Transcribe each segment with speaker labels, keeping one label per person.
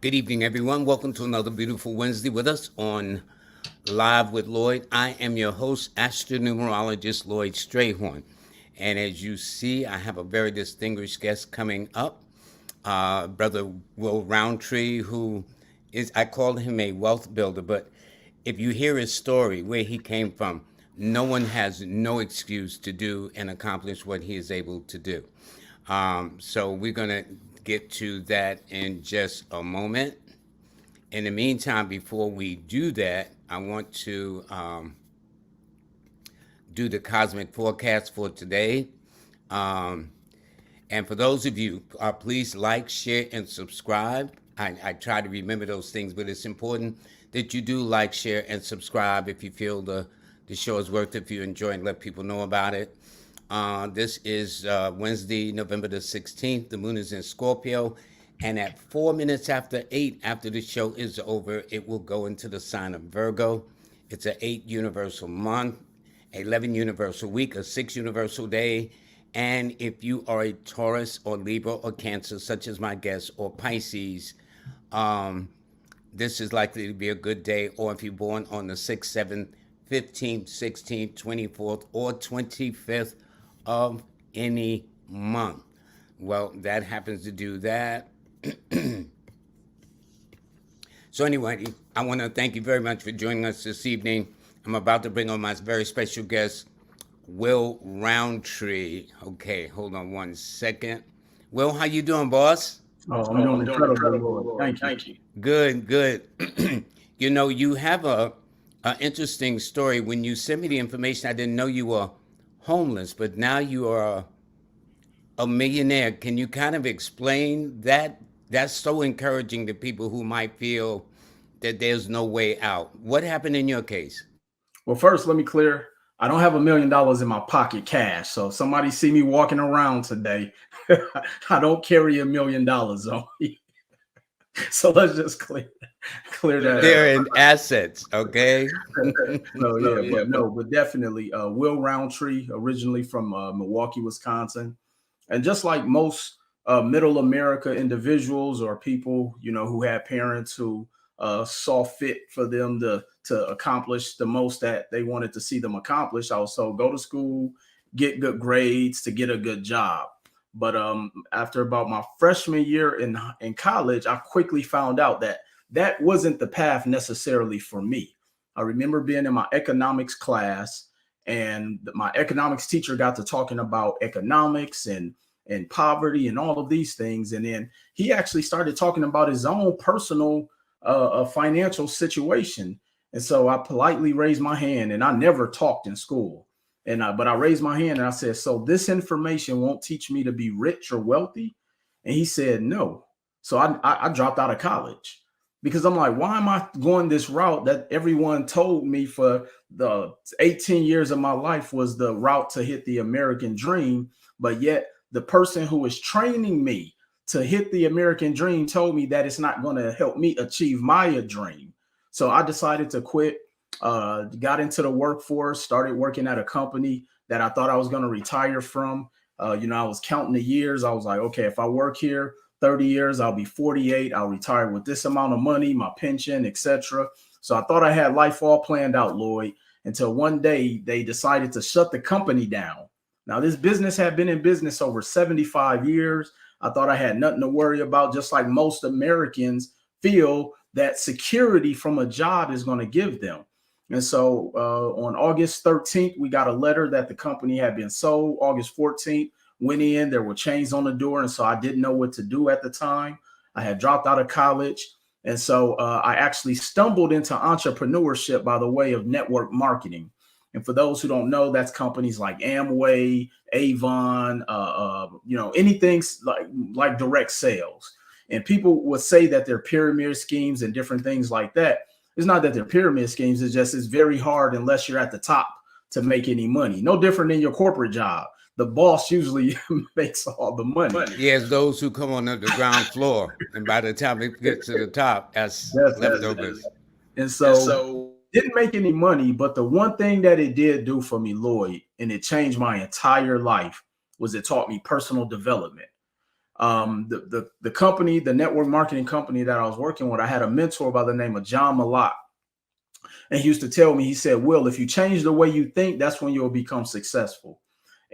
Speaker 1: Good evening, everyone. Welcome to another beautiful Wednesday with us on Live with Lloyd. I am your host, astronumerologist Lloyd Strayhorn. And as you see, I have a very distinguished guest coming up, Brother Will Roundtree, who is, I call him a wealth builder, but if you hear his story, where he came from, no one has no excuse to do and accomplish what he is able to do. So we're going to get to that in just a moment. In the meantime, before we do that, I want to do the cosmic forecast for today. Um, and for those of you, please like, share, and subscribe. I try to remember those things, but it's important that you do like, share, and subscribe if you feel the show is worth it, if you enjoy and let people know about it. This is Wednesday, November the 16th. The moon is in Scorpio. And at 4 minutes after 8, after the show is over, it will go into the sign of Virgo. It's an 8 universal month, 11 universal week, a 6 universal day. And if you are a Taurus or Libra or Cancer, such as my guest, or Pisces, um, this is likely to be a good day. Or if you're born on the 6th, 7th, 15th, 16th, 24th, or 25th of any month. Well, that happens to do that. So anyway, I want to thank you very much for joining us this evening. I'm about to bring on my very special guest, Will Roundtree. Okay, hold on one second. Will, how you doing, boss?
Speaker 2: Oh, I'm doing incredible, Lord. Thank you.
Speaker 1: Good, good. You know, you have a interesting story. When you sent me the information, I didn't know you were homeless, but now you are a millionaire. Can you kind of explain that? That's so encouraging to people who might feel that there's no way out. What happened in your case?
Speaker 2: Well, first, let me clear. I don't have $1 million in my pocket cash. So if somebody see me walking around today, I don't carry $1 million on me. So let's just clear that
Speaker 1: They're
Speaker 2: up.
Speaker 1: in assets, okay?
Speaker 2: But definitely Will Roundtree, originally from Milwaukee, Wisconsin. And just like most middle America individuals or people, who had parents who saw fit for them to accomplish the most that they wanted to see them accomplish. Also, go to school, get good grades, to get a good job. But after about my freshman year in college, I quickly found out that wasn't the path necessarily for me. I remember being in my economics class, and my economics teacher got to talking about economics and poverty and all of these things. And then he actually started talking about his own personal financial situation. And so I politely raised my hand, and I never talked in school. But I raised my hand and I said, so this information won't teach me to be rich or wealthy? And he said, no. So I dropped out of college because I'm like, why am I going this route that everyone told me for the 18 years of my life was the route to hit the American dream? But yet the person who is training me to hit the American dream told me that it's not going to help me achieve my dream. So I decided to quit. Got into the workforce, started working at a company that I thought I was going to retire from. I was counting the years. I was like, okay, if I work here 30 years, I'll be 48. I'll retire with this amount of money, my pension, etc. So I thought I had life all planned out, Lloyd, until one day they decided to shut the company down. Now, this business had been in business over 75 years. I thought I had nothing to worry about, just like most Americans feel that security from a job is going to give them. And so on August 13th, we got a letter that the company had been sold. August 14th, went in, there were chains on the door. And so I didn't know what to do at the time. I had dropped out of college. And so I actually stumbled into entrepreneurship by the way of network marketing. And for those who don't know, that's companies like Amway, Avon, anything like direct sales. And people would say that they're pyramid schemes and different things like that. It's not that they're pyramid schemes. It's just it's very hard unless you're at the top to make any money. No different than your corporate job. The boss usually makes all the money.
Speaker 1: Yes, those who come on the ground floor, and by the time they get to the top, that's leftovers.
Speaker 2: And so didn't make any money, but the one thing that it did do for me, Lloyd, and it changed my entire life, was it taught me personal development. The company, the network marketing company that I was working with, I had a mentor by the name of John Malott. And he used to tell me, he said, Will, if you change the way you think, that's when you'll become successful.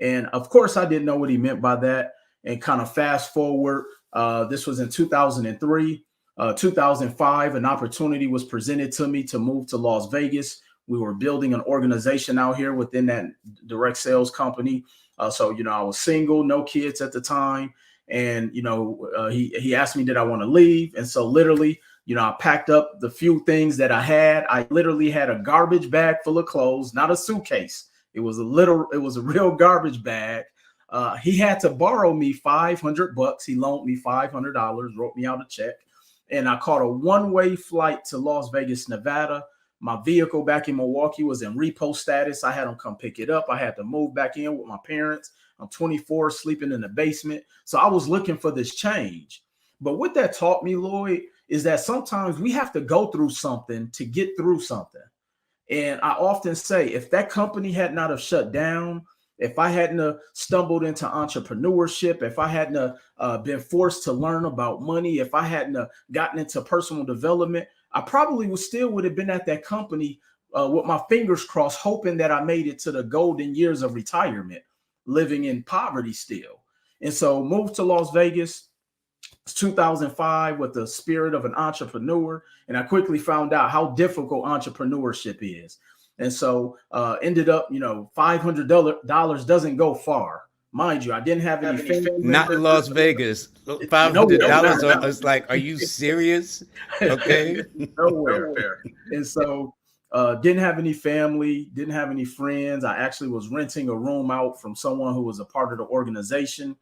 Speaker 2: And of course, I didn't know what he meant by that. And kind of fast forward, this was in 2003, 2005, an opportunity was presented to me to move to Las Vegas. We were building an organization out here within that direct sales company. So, I was single, no kids at the time. And, he asked me, did I want to leave? And so literally, I packed up the few things that I had. I literally had a garbage bag full of clothes, not a suitcase. It was a real garbage bag. He had to borrow me $500. He loaned me $500, wrote me out a check. And I caught a one-way flight to Las Vegas, Nevada. My vehicle back in Milwaukee was in repo status. I had them come pick it up. I had to move back in with my parents. I'm 24, sleeping in the basement. So I was looking for this change. But what that taught me, Lloyd, is that sometimes we have to go through something to get through something. And I often say, if that company had not have shut down, if I hadn't stumbled into entrepreneurship, if I hadn't been forced to learn about money, if I hadn't gotten into personal development, I probably would have been at that company with my fingers crossed, hoping that I made it to the golden years of retirement, living in poverty still. And so moved to Las Vegas. 2005 with the spirit of an entrepreneur. And I quickly found out how difficult entrepreneurship is. And so ended up, $500 doesn't go far. Mind you, I didn't have any family.
Speaker 1: Not in Las Vegas. $500 it's like, are you serious? Okay.
Speaker 2: Nowhere. And so didn't have any family, didn't have any friends. I actually was renting a room out from someone who was a part of the organization.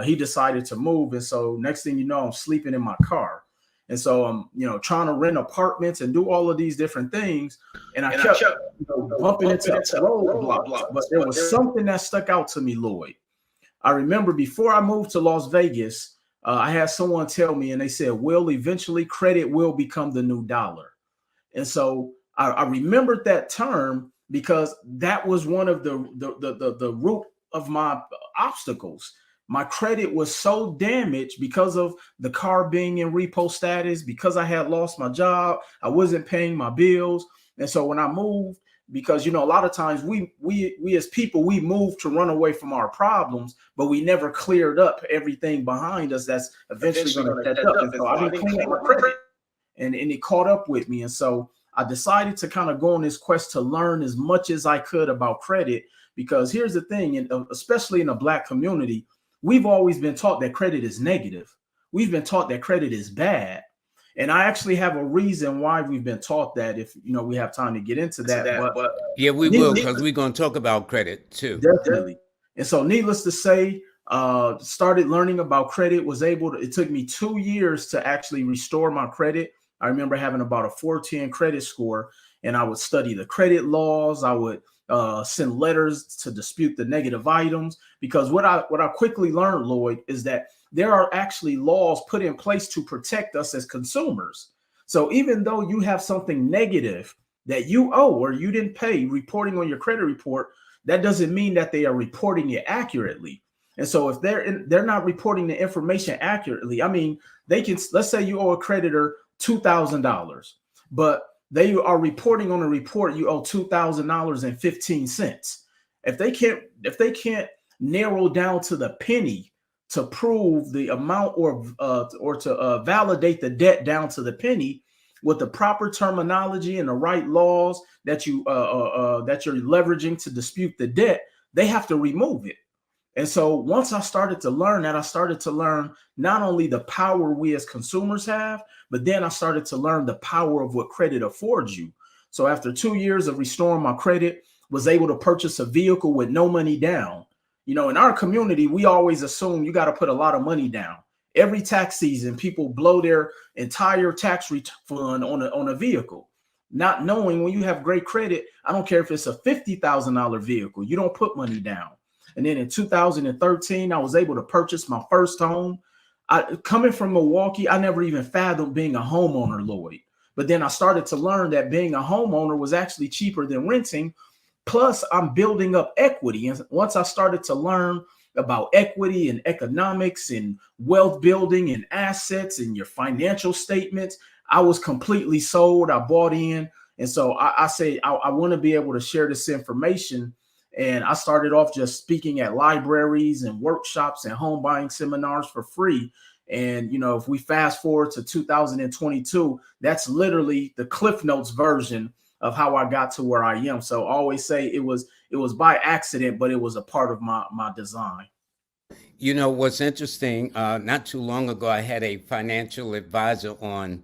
Speaker 2: He decided to move. And so next thing you know, I'm sleeping in my car. And so I'm, trying to rent apartments and do all of these different things. And I kept bumping into roadblocks. But there was something that stuck out to me, Lloyd. I remember before I moved to Las Vegas, I had someone tell me, and they said, Will, eventually credit will become the new dollar. And so I remembered that term because that was one of the root of my obstacles. My credit was so damaged because of the car being in repo status, because I had lost my job. I wasn't paying my bills. And so when I moved, because, a lot of times we as people, we move to run away from our problems, but we never cleared up everything behind us that's eventually going to catch up. And so I've been cleaning my credit and it caught up with me. And so I decided to kind of go on this quest to learn as much as I could about credit, because here's the thing, and especially in the Black community, we've always been taught that credit is negative. We've been taught that credit is bad. And I actually have a reason why we've been taught that, if we have time to get into that. But
Speaker 1: yeah, we will, because we're going to talk about credit too.
Speaker 2: Definitely. And so needless to say, started learning about credit, it took me 2 years to actually restore my credit. I remember having about a 410 credit score, and I would study the credit laws. I would send letters to dispute the negative items, because what I quickly learned, Lloyd, is that there are actually laws put in place to protect us as consumers. So even though you have something negative that you owe or you didn't pay reporting on your credit report, that doesn't mean that they are reporting it accurately. And so if they're not reporting the information accurately, I mean, let's say you owe a creditor $2,000, but they are reporting on a report you owe $2,000.15. If they can't narrow down to the penny to prove the amount or to validate the debt down to the penny with the proper terminology and the right laws that you're leveraging to dispute the debt, they have to remove it. And so once I started to learn that, I started to learn not only the power we as consumers have, but then I started to learn the power of what credit affords you. So after 2 years of restoring my credit, was able to purchase a vehicle with no money down. In our community, we always assume you got to put a lot of money down. Every tax season, people blow their entire tax refund on a vehicle, not knowing when you have great credit, I don't care if it's a $50,000 vehicle, you don't put money down. And then in 2013, I was able to purchase my first home. Coming from Milwaukee, I never even fathomed being a homeowner, Lloyd. But then I started to learn that being a homeowner was actually cheaper than renting. Plus, I'm building up equity. And once I started to learn about equity and economics and wealth building and assets and your financial statements. I was completely sold. I bought in. And so I say, I want to be able to share this information. And I started off just speaking at libraries and workshops and home buying seminars for free. And, you know, if we fast forward to 2022, that's literally the Cliff Notes version of how I got to where I am. So I always say it was by accident, but it was a part of my design.
Speaker 1: You know, what's interesting, not too long ago, I had a financial advisor on,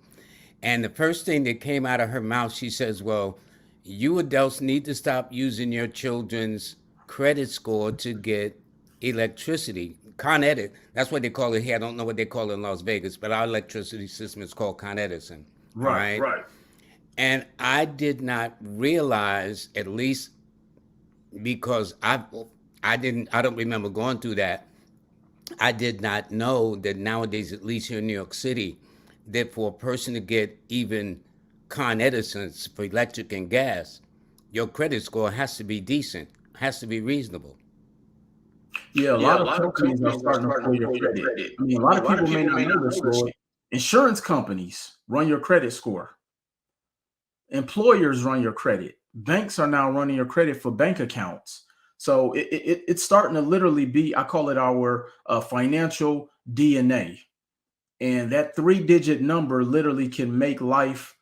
Speaker 1: and the first thing that came out of her mouth, she says, well, you adults need to stop using your children's credit score to get electricity. Con Edison, that's what they call it here. I don't know what they call it in Las Vegas, but our electricity system is called Con Edison. All
Speaker 2: Right,
Speaker 1: right.
Speaker 2: right.
Speaker 1: And I did not realize, at least because I don't remember going through that. I did not know that nowadays, at least here in New York City, that for a person to get even Con Edison's for electric and gas, your credit score has to be decent, has to be reasonable.
Speaker 2: Yeah, a lot of companies are starting to pull your credit. I mean, a lot of people may not know this, Lloyd. Insurance companies run your credit score. Employers run your credit. Banks are now running your credit for bank accounts. So it's starting to literally be, I call it our financial DNA. And that 3-digit number literally can make life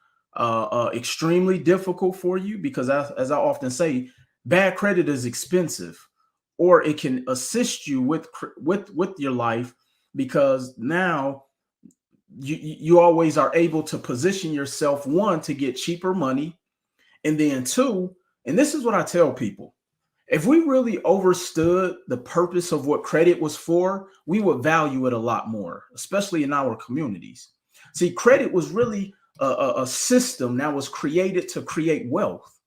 Speaker 2: extremely difficult for you because, as I often say, bad credit is expensive, or it can assist you with your life because now you always are able to position yourself, one, to get cheaper money, and then two, and this is what I tell people. If we really understood the purpose of what credit was for, we would value it a lot more, especially in our communities. See, credit was really a system that was created to create wealth.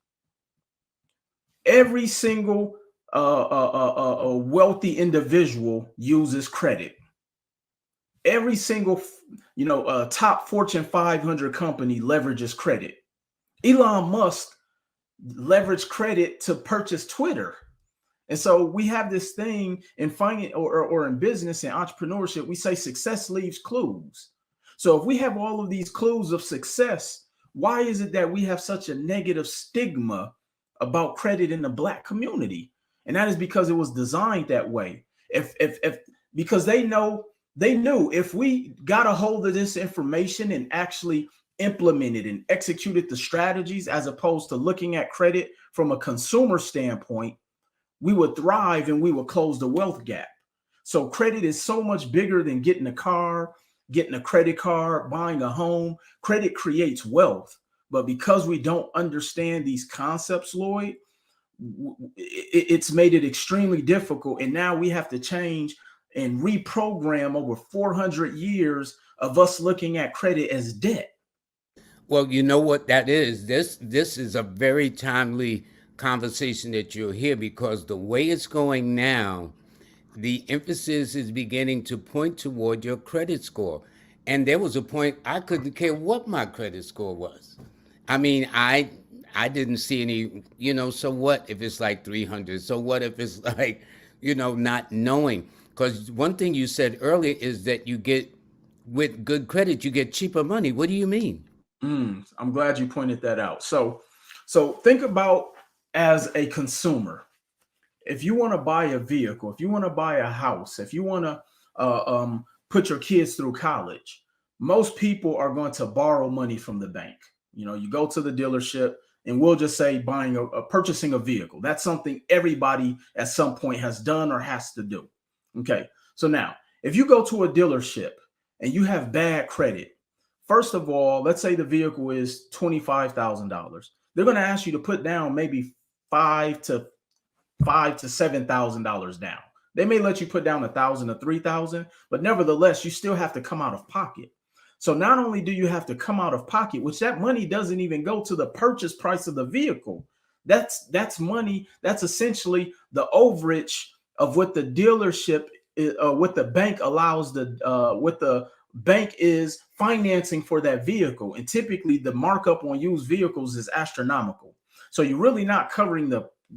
Speaker 2: Every single wealthy individual uses credit. Every single, top Fortune 500 company leverages credit. Elon Musk leveraged credit to purchase Twitter. And so we have this thing in finance or in business and entrepreneurship, we say success leaves clues. So if we have all of these clues of success, why is it that we have such a negative stigma about credit in the Black community? And that is because it was designed that way. If because they knew if we got a hold of this information and actually implemented and executed the strategies, as opposed to looking at credit from a consumer standpoint, we would thrive and we would close the wealth gap. So credit is so much bigger than getting a car, getting a credit card, buying a home. Credit creates wealth. But because we don't understand these concepts, Lloyd, it's made it extremely difficult. And now we have to change and reprogram over 400 years of us looking at credit as debt.
Speaker 1: Well, you know what that is? This is a very timely conversation that you'll hear because the way it's going now, the emphasis is beginning to point toward your credit score. And there was a point I couldn't care what my credit score was. I mean, I didn't see any, so what if it's like 300? So what if it's like, not knowing? Because one thing you said earlier is that you get, with good credit, you get cheaper money. What do you mean?
Speaker 2: I'm glad you pointed that out. So think about, as a consumer, if you want to buy a vehicle, if you want to buy a house, if you want to put your kids through college, most people are going to borrow money from the bank. You go to the dealership, and we'll just say purchasing a vehicle. That's something everybody at some point has done or has to do. Okay. So now, if you go to a dealership and you have bad credit, first of all, let's say the vehicle is $25,000. They're going to ask you to put down maybe $5,000 to $7,000 down. They may let you put down $1,000 or $3,000, but nevertheless, you still have to come out of pocket. So not only do you have to come out of pocket, which that money doesn't even go to the purchase price of the vehicle. That's money. That's essentially the overage of what the dealership, what the bank allows what the bank is financing for that vehicle. And typically the markup on used vehicles is astronomical. So you're really not covering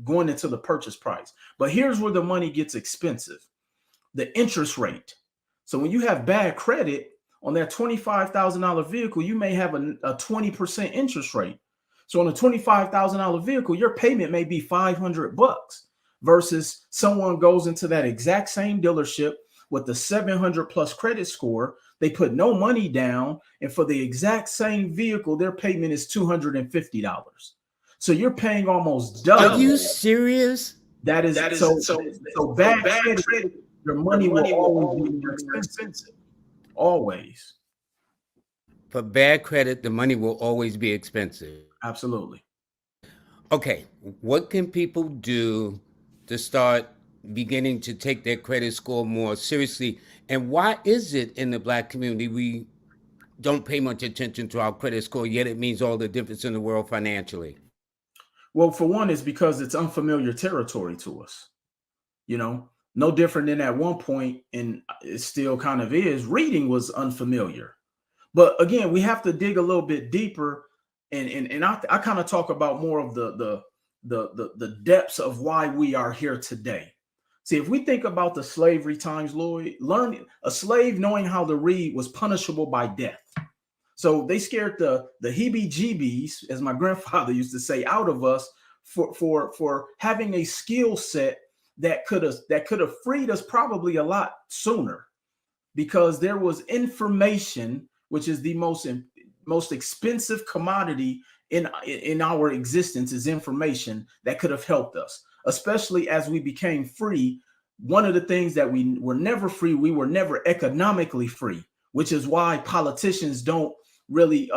Speaker 2: going into the purchase price. But here's where the money gets expensive. the interest rate. So when you have bad credit on that $25,000 vehicle, you may have a 20% interest rate. So on a $25,000 vehicle, your payment may be $500 versus someone goes into that exact same dealership with the 700 plus credit score. They put no money down, and for the exact same vehicle, their payment is $250. So you're paying almost double.
Speaker 1: Are you serious?
Speaker 2: That is so bad credit. Your money will always be more expensive. Always.
Speaker 1: For bad credit, the money will always be expensive.
Speaker 2: Absolutely.
Speaker 1: Okay, what can people do to start beginning to take their credit score more seriously? And why is it in the Black community we don't pay much attention to our credit score, yet it means all the difference in the world financially?
Speaker 2: Well, for one, it's because it's unfamiliar territory to us. You know, no different than at one point, and it still kind of is. Reading was unfamiliar. But again, we have to dig a little bit deeper, and I kind of talk about more of the depths of why we are here today. See, if we think about the slavery times, Lloyd, learning a slave knowing how to read was punishable by death. So they scared the heebie-jeebies, as my grandfather used to say, out of us for having a skill set that could have freed us probably a lot sooner, because there was information, which is the most expensive commodity in our existence, is information that could have helped us, especially as we became free. One of the things that we were never free, we were never economically free, which is why politicians don't really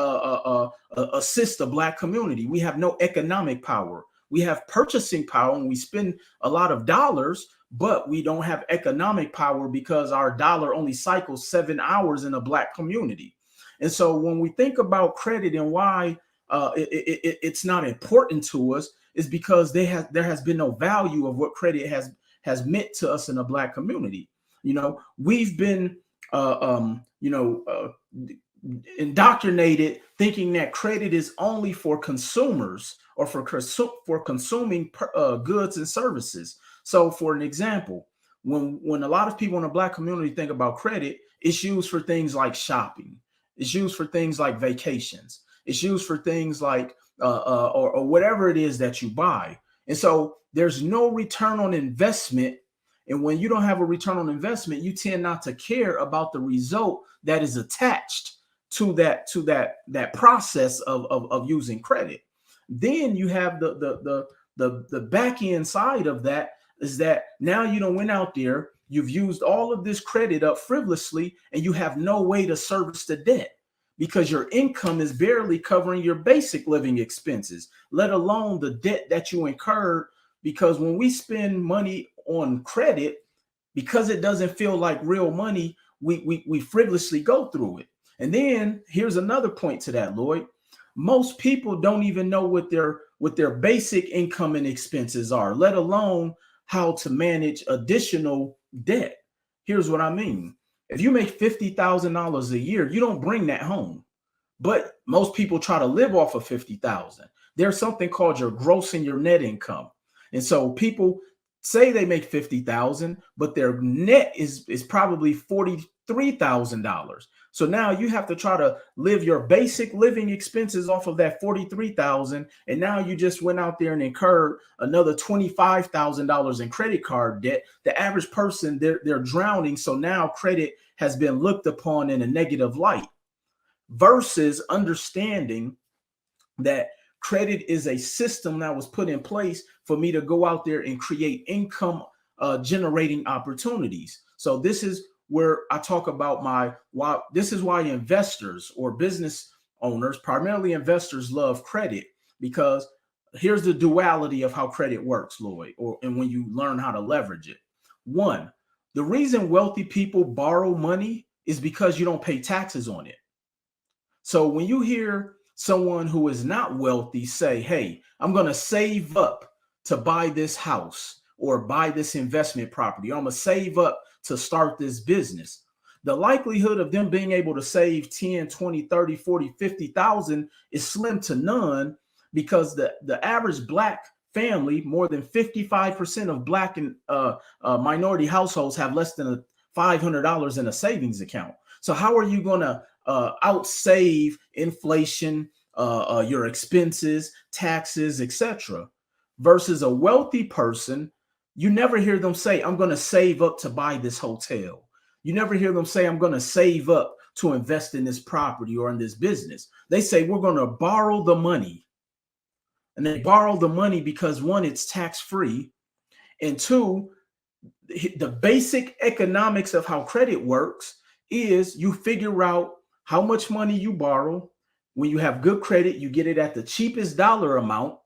Speaker 2: assist the Black community. We have no economic power. We have purchasing power, and we spend a lot of dollars, but we don't have economic power because our dollar only cycles 7 hours in a Black community. And so when we think about credit and why it's not important to us, is because there has been no value of what credit has meant to us in a Black community. You know, we've been indoctrinated thinking that credit is only for consumers or for consuming goods and services. So for an example, when a lot of people in the Black community think about credit, it's used for things like shopping. It's used for things like vacations. It's used for things like or whatever it is that you buy. And so there's no return on investment. And when you don't have a return on investment, you tend not to care about the result that is attached to that process of using credit. Then you have the back end side of that, is that now you done went out there, you've used all of this credit up frivolously, and you have no way to service the debt because your income is barely covering your basic living expenses, let alone the debt that you incurred. Because when we spend money on credit, because it doesn't feel like real money, we frivolously go through it. And then here's another point to that, Lloyd. Most people don't even know what their basic income and expenses are, let alone how to manage additional debt. Here's what I mean. If you make $50,000 a year, you don't bring that home. But most people try to live off of $50,000. There's something called your gross and your net income. And so people say they make $50,000, but their net is probably $43,000. So now you have to try to live your basic living expenses off of that $43,000, and now you just went out there and incurred another $25,000 in credit card debt. The average person, they're drowning. So now credit has been looked upon in a negative light, versus understanding that credit is a system that was put in place for me to go out there and create income generating opportunities. So this is where I talk about this is why investors or business owners, primarily investors, love credit, because here's the duality of how credit works, Lloyd, and when you learn how to leverage it. One, the reason wealthy people borrow money is because you don't pay taxes on it. So when you hear someone who is not wealthy say, hey, I'm going to save up to buy this house or buy this investment property, I'm going to save up to start this business, the likelihood of them being able to save 10, 20, 30, 40, 50,000 is slim to none, because the average Black family, more than 55% of Black and minority households have less than $500 in a savings account. So how are you going to outsave inflation, your expenses, taxes, etc.? Versus a wealthy person, you never hear them say, I'm going to save up to buy this hotel. You never hear them say, I'm going to save up to invest in this property or in this business. They say, we're going to borrow the money. And they borrow the money because, one, it's tax-free. And two, the basic economics of how credit works is you figure out how much money you borrow. When you have good credit, you get it at the cheapest dollar amount.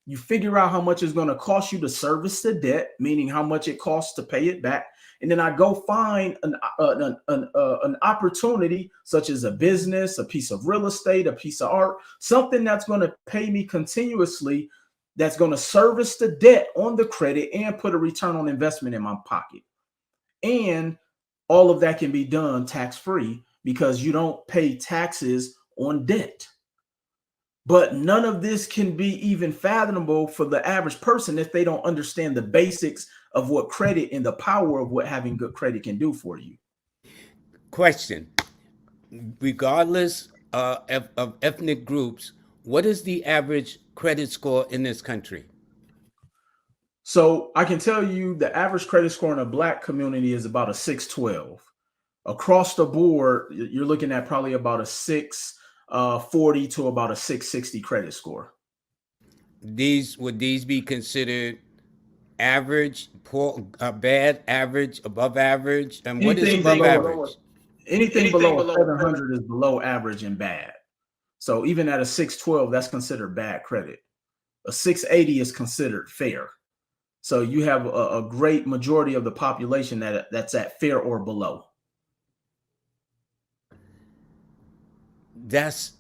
Speaker 2: You figure out how much it's going to cost you to service the debt, meaning how much it costs to pay it back. And then I go find an opportunity, such as a business, a piece of real estate, a piece of art, something that's going to pay me continuously, that's going to service the debt on the credit and put a return on investment in my pocket. And all of that can be done tax-free because you don't pay taxes on debt. But none of this can be even fathomable for the average person if they don't understand the basics of what credit and the power of what having good credit can do for you.
Speaker 1: Question: regardless of ethnic groups, what is the average credit score in this country?
Speaker 2: So I can tell you the average credit score in a Black community is about a 612. Across the board, you're looking at probably about a 640 to about a 660 credit score.
Speaker 1: Would these be considered average, poor, bad, average, above average? And what is above average?
Speaker 2: Anything below a 700 is below average and bad. So even at a 612, that's considered bad credit. A 680 is considered fair. So you have a great majority of the population that's at fair or below.
Speaker 1: That's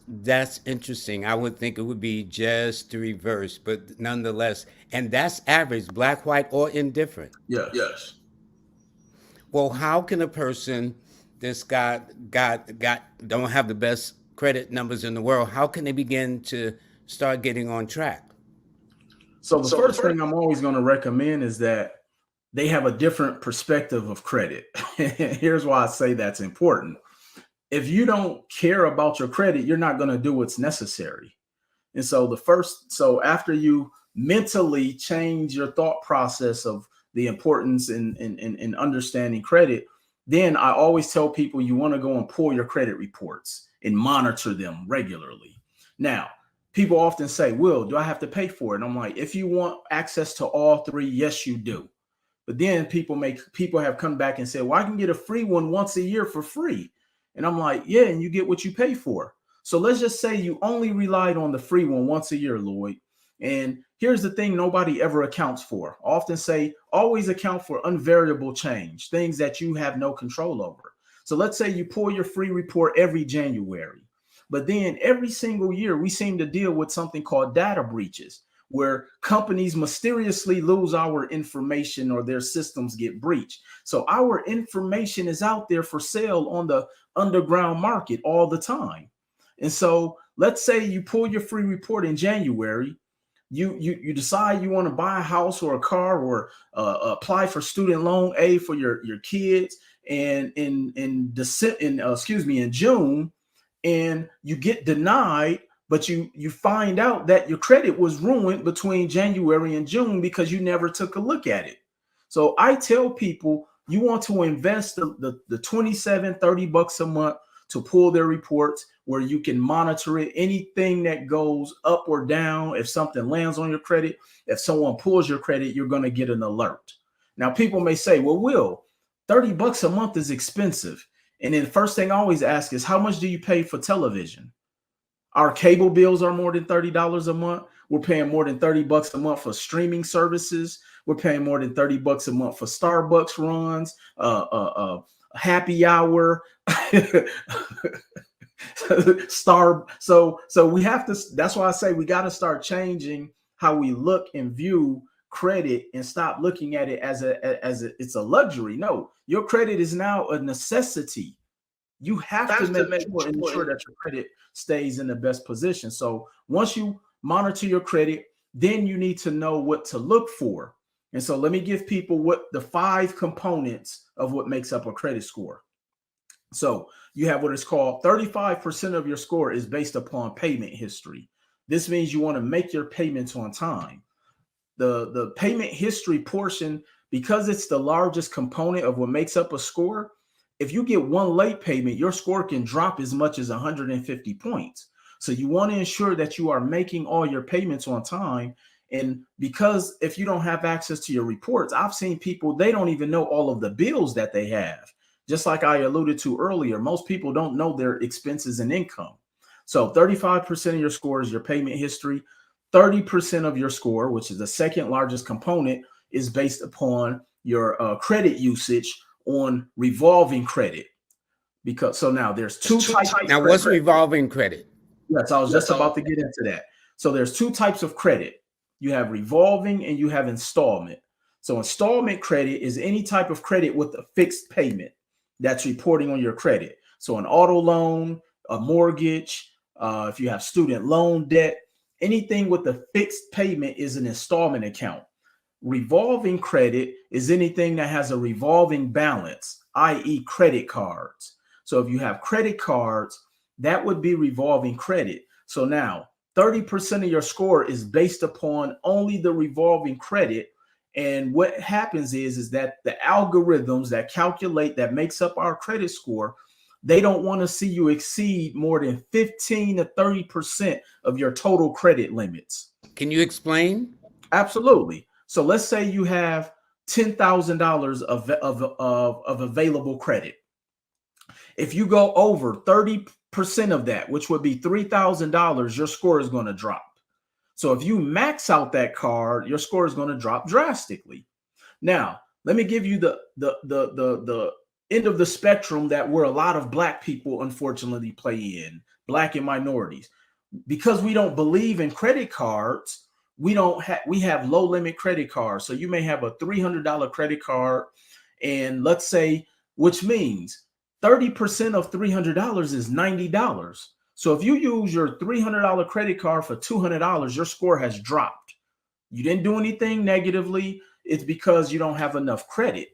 Speaker 1: interesting. I would think it would be just the reverse, but nonetheless, and that's average, Black, white, or indifferent.
Speaker 2: Yes.
Speaker 1: Well, how can a person that's don't have the best credit numbers in the world, how can they begin to start getting on track?
Speaker 2: So the first thing I'm always going to recommend is that they have a different perspective of credit. Here's why I say that's important. If you don't care about your credit, you're not going to do what's necessary. And so after you mentally change your thought process of the importance in understanding credit, then I always tell people you want to go and pull your credit reports and monitor them regularly. Now, people often say, Will, do I have to pay for it? And I'm like, if you want access to all three, yes, you do. But then people have come back and said, well, I can get a free one once a year for free. And I'm like, yeah, and you get what you pay for. So let's just say you only relied on the free one once a year, Lloyd. And here's the thing nobody ever accounts for. I often say, always account for unvariable change, things that you have no control over. So let's say you pull your free report every January. But then every single year, we seem to deal with something called data breaches, where companies mysteriously lose our information or their systems get breached. So our information is out there for sale on the underground market all the time. And so let's say you pull your free report in January, you decide you want to buy a house or a car or apply for student loan aid for your kids, and in June, and you get denied, but you find out that your credit was ruined between January and June because you never took a look at it. So I tell people, you want to invest the $27, $30 a month to pull their reports where you can monitor it. Anything that goes up or down, if something lands on your credit, if someone pulls your credit, you're going to get an alert. Now, people may say, well, Will, $30 a month is expensive. And then the first thing I always ask is, how much do you pay for television? Our cable bills are more than $30 a month. We're paying more than $30 a month for streaming services. We're paying more than $30 a month for Starbucks runs, happy hour, So we have to. That's why I say we got to start changing how we look and view credit and stop looking at it as it's a luxury. No, your credit is now a necessity. You have to make sure that your credit stays in the best position. So once you monitor your credit, then you need to know what to look for. And so let me give people what the 5 components of what makes up a credit score. So you have what is called 35% of your score is based upon payment history. This means you want to make your payments on time. The payment history portion, because it's the largest component of what makes up a score, if you get one late payment, your score can drop as much as 150 points. So you want to ensure that you are making all your payments on time. And because if you don't have access to your reports, I've seen people, they don't even know all of the bills that they have. Just like I alluded to earlier, most people don't know their expenses and income. So 35% of your score is your payment history. 30% of your score, which is the second largest component, is based upon your credit usage on revolving credit. Because so now there's two types.
Speaker 1: Now, what's revolving credit?
Speaker 2: Yes, I was just about to get into that. So there's 2 types of credit. You have revolving and you have installment. So installment credit is any type of credit with a fixed payment that's reporting on your credit. So an auto loan, a mortgage, if you have student loan debt, anything with a fixed payment is an installment account. Revolving credit is anything that has a revolving balance, i.e. credit cards. So if you have credit cards, that would be revolving credit. So now 30% of your score is based upon only the revolving credit. And what happens is that the algorithms that calculate, that makes up our credit score, they don't want to see you exceed more than 15 to 30% of your total credit limits.
Speaker 1: Can you explain?
Speaker 2: Absolutely. So let's say you have $10,000 of available credit. If you go over 30% of that, which would be $3,000, your score is going to drop. So if you max out that card, your score is going to drop drastically. Now, let me give you the end of the spectrum that where a lot of Black people unfortunately play in, Black and minorities. Because we don't believe in credit cards, we have low limit credit cards. So you may have a $300 credit card, and let's say, which means 30% of $300 is $90. So if you use your $300 credit card for $200, your score has dropped. You didn't do anything negatively. It's because you don't have enough credit.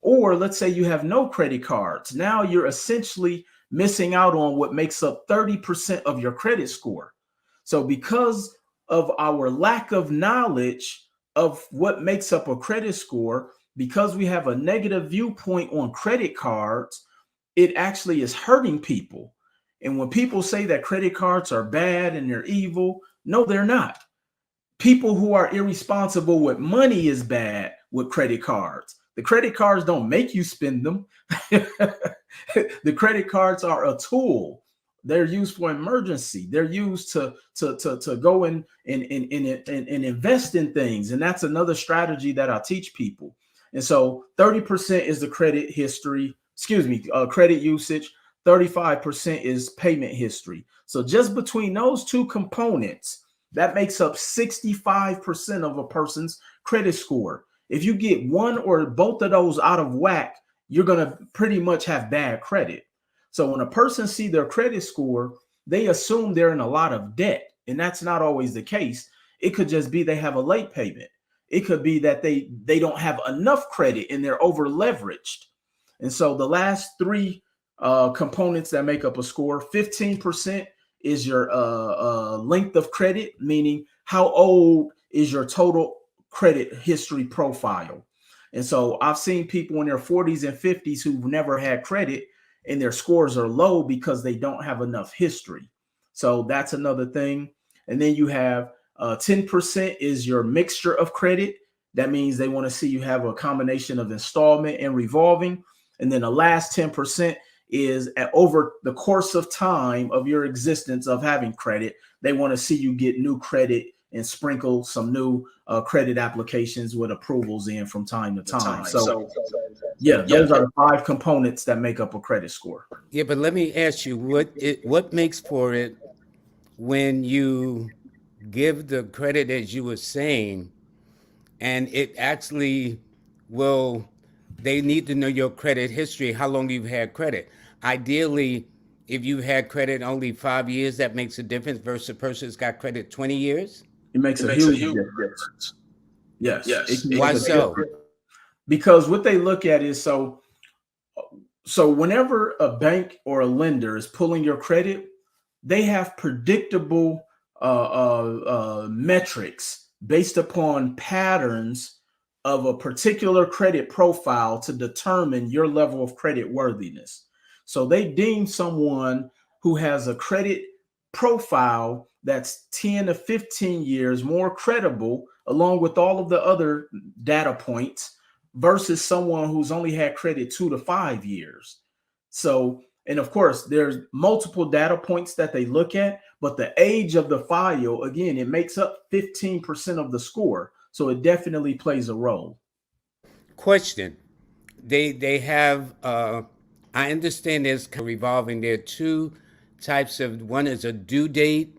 Speaker 2: Or let's say you have no credit cards. Now you're essentially missing out on what makes up 30% of your credit score. So because of our lack of knowledge of what makes up a credit score, because we have a negative viewpoint on credit cards, it actually is hurting people. And when people say that credit cards are bad and they're evil, no, they're not. People who are irresponsible with money is bad with credit cards. The credit cards don't make you spend them. The credit cards are a tool. They're used for emergency. They're used to go and invest in things. And that's another strategy that I teach people. And so 30% is the credit history, credit usage. 35% is payment history. So just between those 2 components, that makes up 65% of a person's credit score. If you get one or both of those out of whack, you're going to pretty much have bad credit. So when a person sees their credit score, they assume they're in a lot of debt. And that's not always the case. It could just be they have a late payment. It could be that they don't have enough credit and they're over leveraged. And so the last 3 components that make up a score, 15% is your length of credit, meaning how old is your total credit history profile. And so I've seen people in their 40s and 50s who've never had credit and their scores are low because they don't have enough history. So that's another thing. And then you have 10% is your mixture of credit. That means they want to see you have a combination of installment and revolving. And then the last 10% is over the course of time of your existence of having credit, they want to see you get new credit and sprinkle some new credit applications with approvals in from time to time. So those are the 5 components that make up a credit score.
Speaker 1: Yeah, but let me ask you, what makes for it when you give the credit, as you were saying, and it actually they need to know your credit history, how long you've had credit. Ideally, if you've had credit only 5 years, that makes a difference versus a person who's got credit 20 years.
Speaker 2: It makes a huge difference. Yes, it can make
Speaker 1: Why
Speaker 2: a big
Speaker 1: so?
Speaker 2: difference because what they look at is so whenever a bank or a lender is pulling your credit, they have predictable metrics based upon patterns of a particular credit profile to determine your level of credit worthiness. So they deem someone who has a credit profile that's 10 to 15 years more credible, along with all of the other data points, versus someone who's only had credit 2 to 5 years. So, and of course, there's multiple data points that they look at, but the age of the file, again, it makes up 15% of the score. So it definitely plays a role.
Speaker 1: Question. They have I understand there's kind of revolving. There are two types of, one is a due date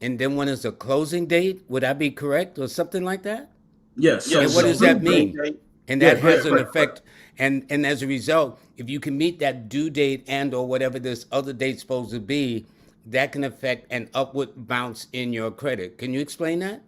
Speaker 1: and then one is a closing date. Would I be correct or something like that?
Speaker 2: Yes. So
Speaker 1: And what
Speaker 2: the
Speaker 1: does that
Speaker 2: due
Speaker 1: mean?
Speaker 2: date,
Speaker 1: And
Speaker 2: yeah,
Speaker 1: that
Speaker 2: go ahead.
Speaker 1: has an effect. And as a result, if you can meet that due date and or whatever this other date's supposed to be, that can affect an upward bounce in your credit. Can you explain that?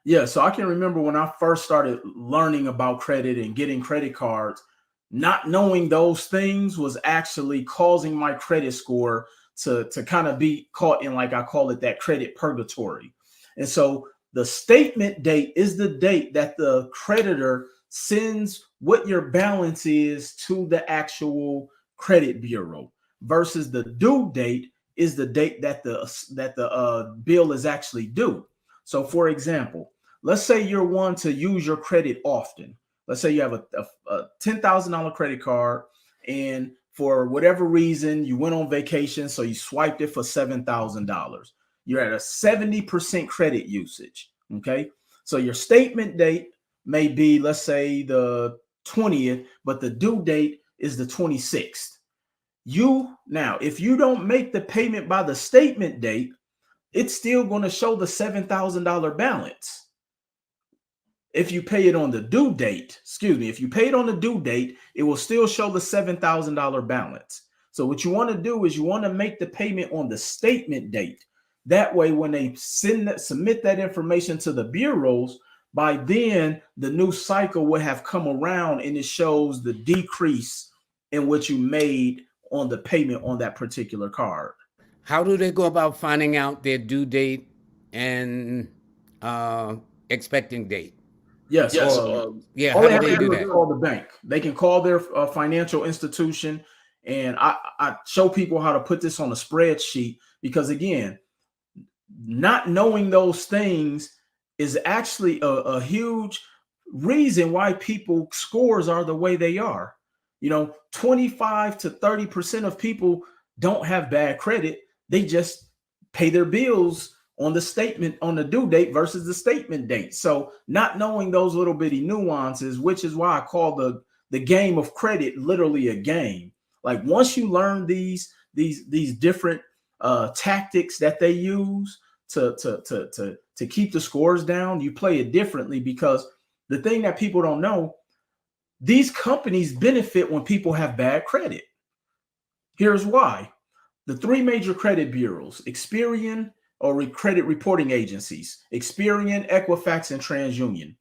Speaker 2: Yeah, so I can remember when I first started learning about credit and getting credit cards, not knowing those things was actually causing my credit score to kind of be caught in, like I call it, that credit purgatory. And so the statement date is the date that the creditor sends what your balance is to the actual credit bureau versus the due date is the date that the bill is actually due. So, for example, let's say you're one to use your credit often. Let's say you have a $10,000 credit card, and for whatever reason, you went on vacation, so you swiped it for $7,000. You're at a 70% credit usage. Okay. So your statement date may be, let's say, the 20th, but the due date is the 26th. Now, if you don't make the payment by the statement date, it's still going to show the $7,000 balance. If you pay it on the due date, if you pay it on the due date, it will still show the $7,000 balance. So what you want to do is you want to make the payment on the statement date. That way, when they submit that information to the bureaus, by then the new cycle would have come around and it shows the decrease in what you made on the payment on that particular card.
Speaker 1: How do they go about finding out their due date and expecting date?
Speaker 2: Yes.
Speaker 1: Or yeah,
Speaker 2: All
Speaker 1: how
Speaker 2: they
Speaker 1: do
Speaker 2: have
Speaker 1: they
Speaker 2: to
Speaker 1: do
Speaker 2: do is
Speaker 1: that?
Speaker 2: call the bank. They can call their financial institution, and I show people how to put this on a spreadsheet because, again, not knowing those things is actually a huge reason why people scores are the way they are. 25 to 30% of people don't have bad credit. They just pay their bills on the statement on the due date versus the statement date. So not knowing those little bitty nuances, which is why I call the game of credit literally a game. Like once you learn these different tactics that they use to keep the scores down, you play it differently because the thing that people don't know, these companies benefit when people have bad credit. Here's why. The three major credit bureaus, Experian or credit reporting agencies, Experian, Equifax, and TransUnion,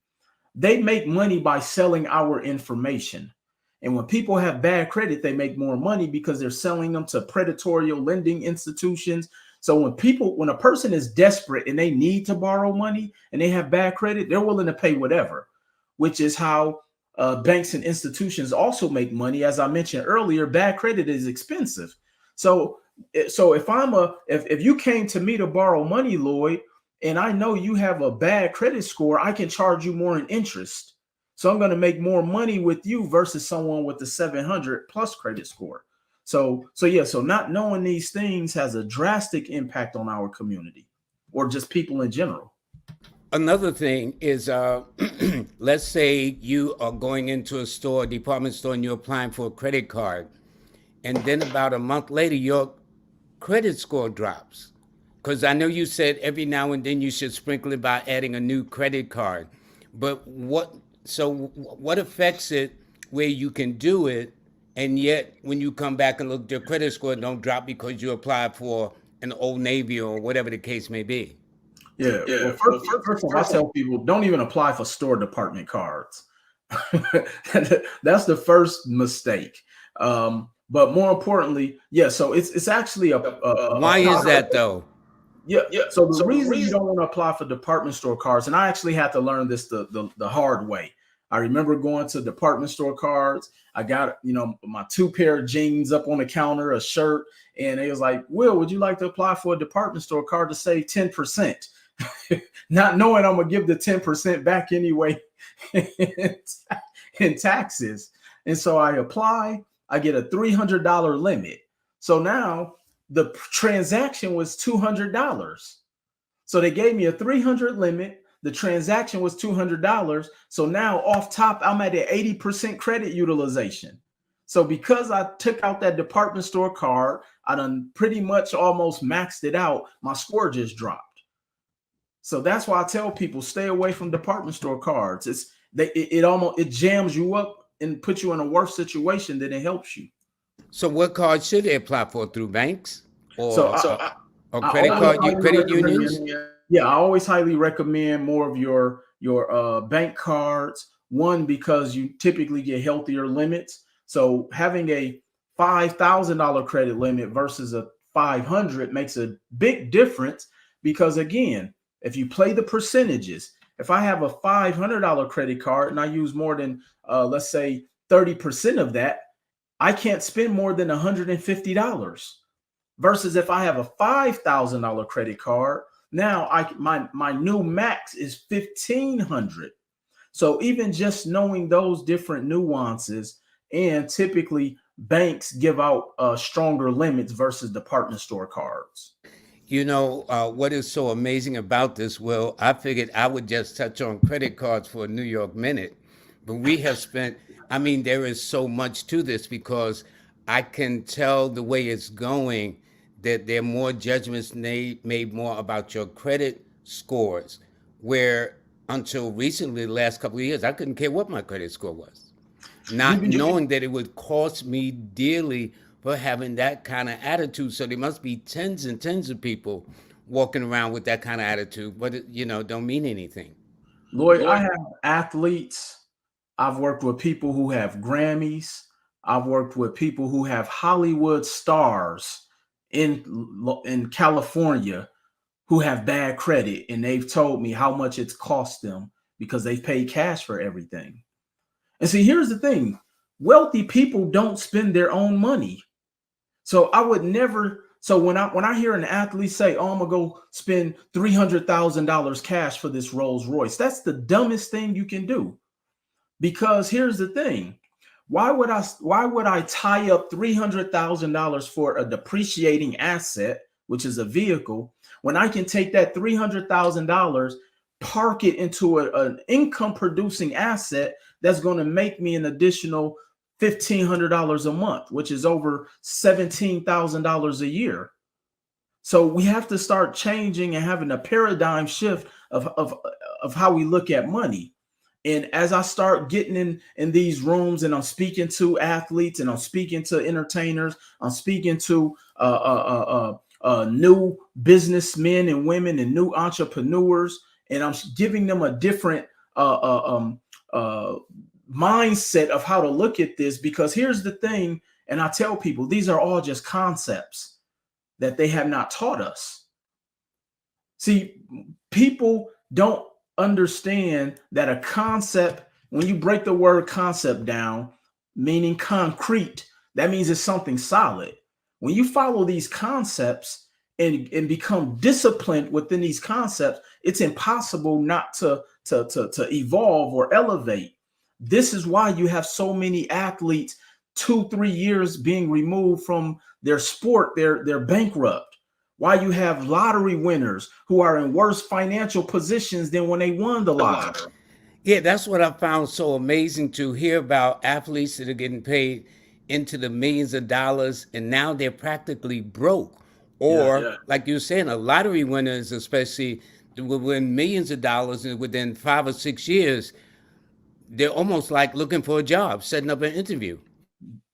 Speaker 2: they make money by selling our information. And when people have bad credit, they make more money because they're selling them to predatory lending institutions. So when a person is desperate and they need to borrow money and they have bad credit, they're willing to pay whatever, which is how banks and institutions also make money. As I mentioned earlier, bad credit is expensive. So if you came to me to borrow money, Lloyd, and I know you have a bad credit score, I can charge you more in interest. So I'm going to make more money with you versus someone with the 700 plus credit score. So not knowing these things has a drastic impact on our community or just people in general.
Speaker 1: Another thing is, let's say you are going into a store, department store, and you're applying for a credit card, and then about a month later, your credit score drops. Because I know you said every now and then you should sprinkle it by adding a new credit card, but what affects it where you can do it, and yet when you come back and look, your credit score don't drop because you applied for an Old Navy or whatever the case may be.
Speaker 2: Yeah. Well, first of all, I tell people don't even apply for store department cards. That's the first mistake. But more importantly, yeah. So it's actually
Speaker 1: Why is that though?
Speaker 2: yeah. So the reason you don't want to apply for department store cards, and I actually had to learn this the hard way. I remember going to department store cards. I got, my 2 pair of jeans up on the counter, a shirt, and it was like, Will, would you like to apply for a department store card to save 10%? Not knowing I'm gonna give the 10% back anyway in taxes. And so I apply, I get a $300 limit. So now the transaction was $200. So they gave me a 300 limit. The transaction was $200. So now off top, I'm at an 80% credit utilization. So because I took out that department store card, I done pretty much almost maxed it out. My score just dropped. So that's why I tell people stay away from department store cards. It jams you up and puts you in a worse situation than it helps you.
Speaker 1: So what cards should they apply for, through banks or
Speaker 2: credit
Speaker 1: credit unions?
Speaker 2: Yeah, I always highly recommend more of your bank cards. One, because you typically get healthier limits. So having a $5,000 credit limit versus a $500 makes a big difference, because again, if you play the percentages, if I have a $500 credit card and I use more than, let's say 30% of that, I can't spend more than $150. Versus if I have a $5,000 credit card, now my new max is $1,500. So even just knowing those different nuances, and typically banks give out stronger limits versus department store cards.
Speaker 1: What is so amazing about this, Will, I figured I would just touch on credit cards for a New York minute, but we have spent, there is so much to this, because I can tell the way it's going that there are more judgments made more about your credit scores, where until recently, the last couple of years, I couldn't care what my credit score was, not knowing that it would cost me dearly for having that kind of attitude. So there must be tens and tens of people walking around with that kind of attitude, but it, don't mean anything.
Speaker 2: Lloyd, I have athletes. I've worked with people who have Grammys. I've worked with people who have Hollywood stars in California who have bad credit, and they've told me how much it's cost them because they've paid cash for everything. And see, here's the thing. Wealthy people don't spend their own money. So I would never. So when I hear an athlete say, "Oh, I'm gonna go spend $300,000 cash for this Rolls Royce," that's the dumbest thing you can do. Because here's the thing: why would I tie up $300,000 for a depreciating asset, which is a vehicle, when I can take that $300,000, park it into an income producing asset that's going to make me an additional $1,500 a month, which is over $17,000 a year. So we have to start changing and having a paradigm shift of how we look at money. And as I start getting in these rooms, and I'm speaking to athletes, and I'm speaking to entertainers, I'm speaking to new businessmen and women and new entrepreneurs, and I'm giving them a different mindset of how to look at this. Because here's the thing, and I tell people, these are all just concepts that they have not taught us. See, people don't understand that a concept, when you break the word concept down, meaning concrete, that means it's something solid. When you follow these concepts and become disciplined within these concepts, it's impossible not to evolve or elevate. This is why you have so many athletes 2-3 years being removed from their sport. They're bankrupt. Why you have lottery winners who are in worse financial positions than when they won the lottery.
Speaker 1: Yeah, that's what I found so amazing, to hear about athletes that are getting paid into the millions of dollars, and now they're practically broke. Or, like you're saying, a lottery winners, especially, will win millions of dollars, and within 5 or 6 years, they're almost like looking for a job, setting up an interview.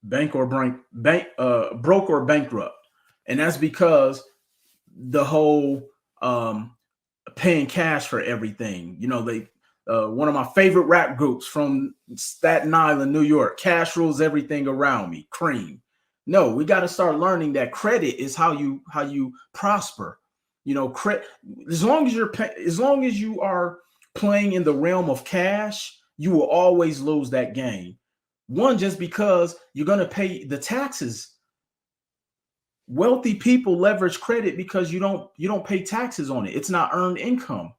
Speaker 2: Broke or bankrupt. And that's because the whole paying cash for everything. You know, they one of my favorite rap groups from Staten Island, New York, cash rules everything around me, cream. No, we got to start learning that credit is how you prosper. You know, as long as you are playing in the realm of cash, you will always lose that game. One, just because you're going to pay the taxes. Wealthy people leverage credit because you don't pay taxes on it. It's not earned income.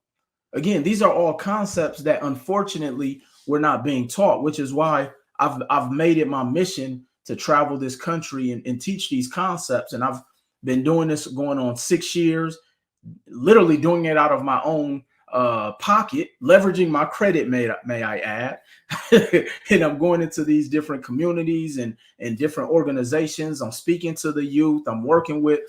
Speaker 2: Again, these are all concepts that unfortunately we're not being taught, which is why I've made it my mission to travel this country and teach these concepts. And I've been doing this going on 6 years, literally doing it out of my own pocket, leveraging my credit, may I add. And I'm going into these different communities and different organizations. I'm speaking to the youth. I'm working with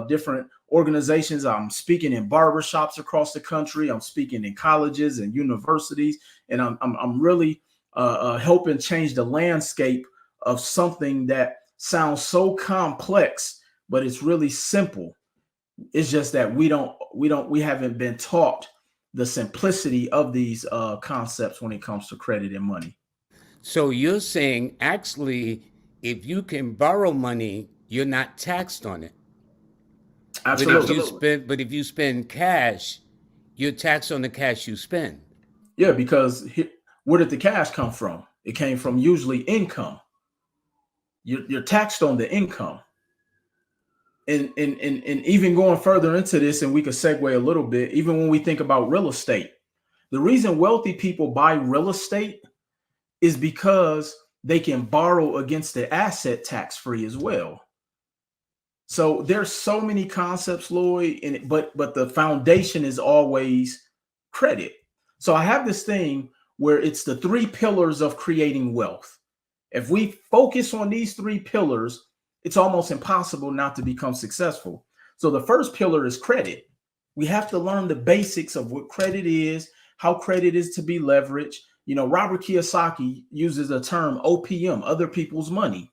Speaker 2: different organizations. I'm speaking in barbershops across the country. I'm speaking in colleges and universities, and I'm really helping change the landscape of something that sounds so complex, but it's really simple. It's just that we haven't been taught the simplicity of these concepts when it comes to credit and money.
Speaker 1: So you're saying actually, if you can borrow money, you're not taxed on it.
Speaker 2: Absolutely.
Speaker 1: But if you spend cash, you're taxed on the cash you spend.
Speaker 2: Yeah, because where did the cash come from? It came from usually income. You're taxed on the income. And even going further into this, and we could segue a little bit, even when we think about real estate, the reason wealthy people buy real estate is because they can borrow against the asset tax free as well. So there's so many concepts, Lloyd, in it, but the foundation is always credit. So I have this thing where it's the 3 pillars of creating wealth. If we focus on these 3 pillars, it's almost impossible not to become successful. So the first pillar is credit. We have to learn the basics of what credit is, how credit is to be leveraged. You know, Robert Kiyosaki uses the term OPM, other people's money.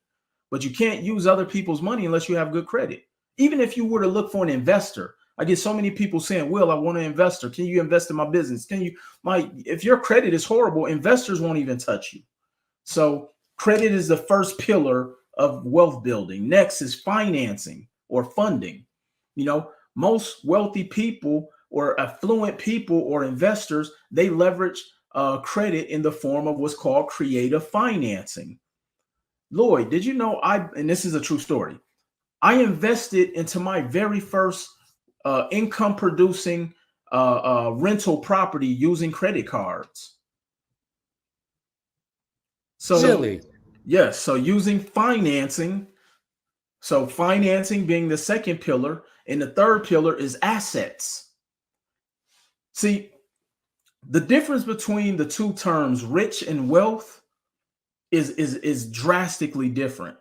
Speaker 2: But you can't use other people's money unless you have good credit. Even if you were to look for an investor, I get so many people saying, "Will, I want an investor. Can you invest in my business? Can you?" If your credit is horrible, investors won't even touch you. So credit is the first pillar of wealth building. Next is financing or funding. You know, most wealthy people or affluent people or investors, they leverage credit in the form of what's called creative financing. Lloyd, did you know and this is a true story, I invested into my very first income producing rental property using credit cards. So,
Speaker 1: Really?
Speaker 2: yes, so using financing. So financing being the second pillar, and the third pillar is assets. See, the difference between the two terms, rich and wealth, is drastically different.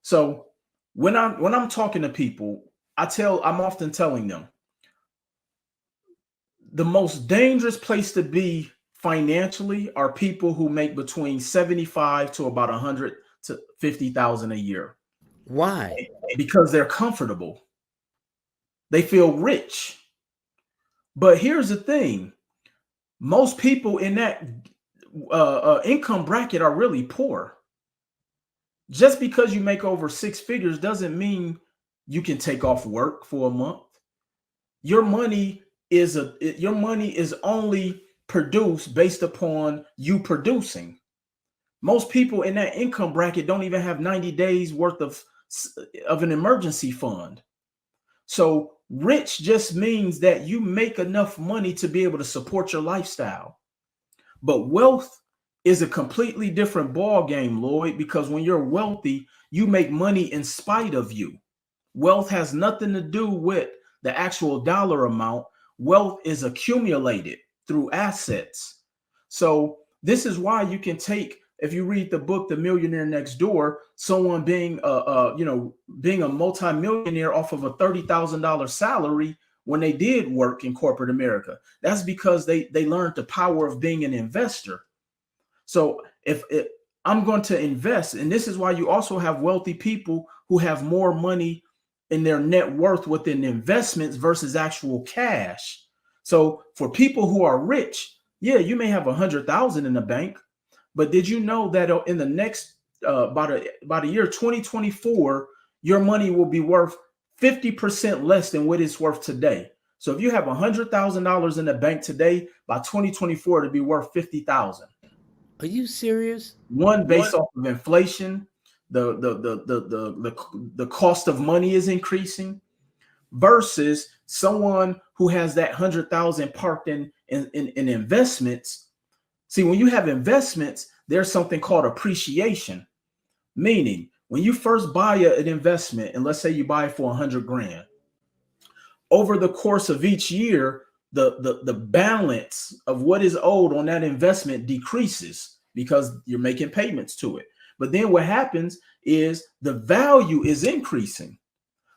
Speaker 2: So when I'm talking to people, I'm often telling them the most dangerous place to be financially are people who make between 75 to about 100 to 50,000 a year.
Speaker 1: Why?
Speaker 2: Because they're comfortable. They feel rich. But here's the thing. Most people in that income bracket are really poor. Just because you make over 6 figures doesn't mean you can take off work for a month. Your money is only produced based upon you producing. Most people in that income bracket don't even have 90 days worth of an emergency fund. So rich just means that you make enough money to be able to support your lifestyle. But wealth is a completely different ball game, Lloyd, because when you're wealthy, you make money in spite of you. Wealth has nothing to do with the actual dollar amount. Wealth is accumulated through assets. So this is why you can take, if you read the book The Millionaire Next Door, someone being being a multimillionaire off of a $30,000 salary when they did work in corporate America. That's because they learned the power of being an investor. So if I'm going to invest, and this is why you also have wealthy people who have more money in their net worth within investments versus actual cash. So for people who are rich, yeah, you may have 100,000 in the bank, but did you know that in the next about a year, 2024, your money will be worth 50% less than what it's worth today. So if you have $100,000 in the bank today, by 2024, it'll be worth 50,000.
Speaker 1: Are you serious?
Speaker 2: One, based off of inflation, the cost of money is increasing, versus someone who has that 100,000 parked in investments. See, when you have investments, there's something called appreciation, meaning when you first buy an investment, and let's say you buy it for 100 grand, over the course of each year, the balance of what is owed on that investment decreases because you're making payments to it. But then what happens is the value is increasing.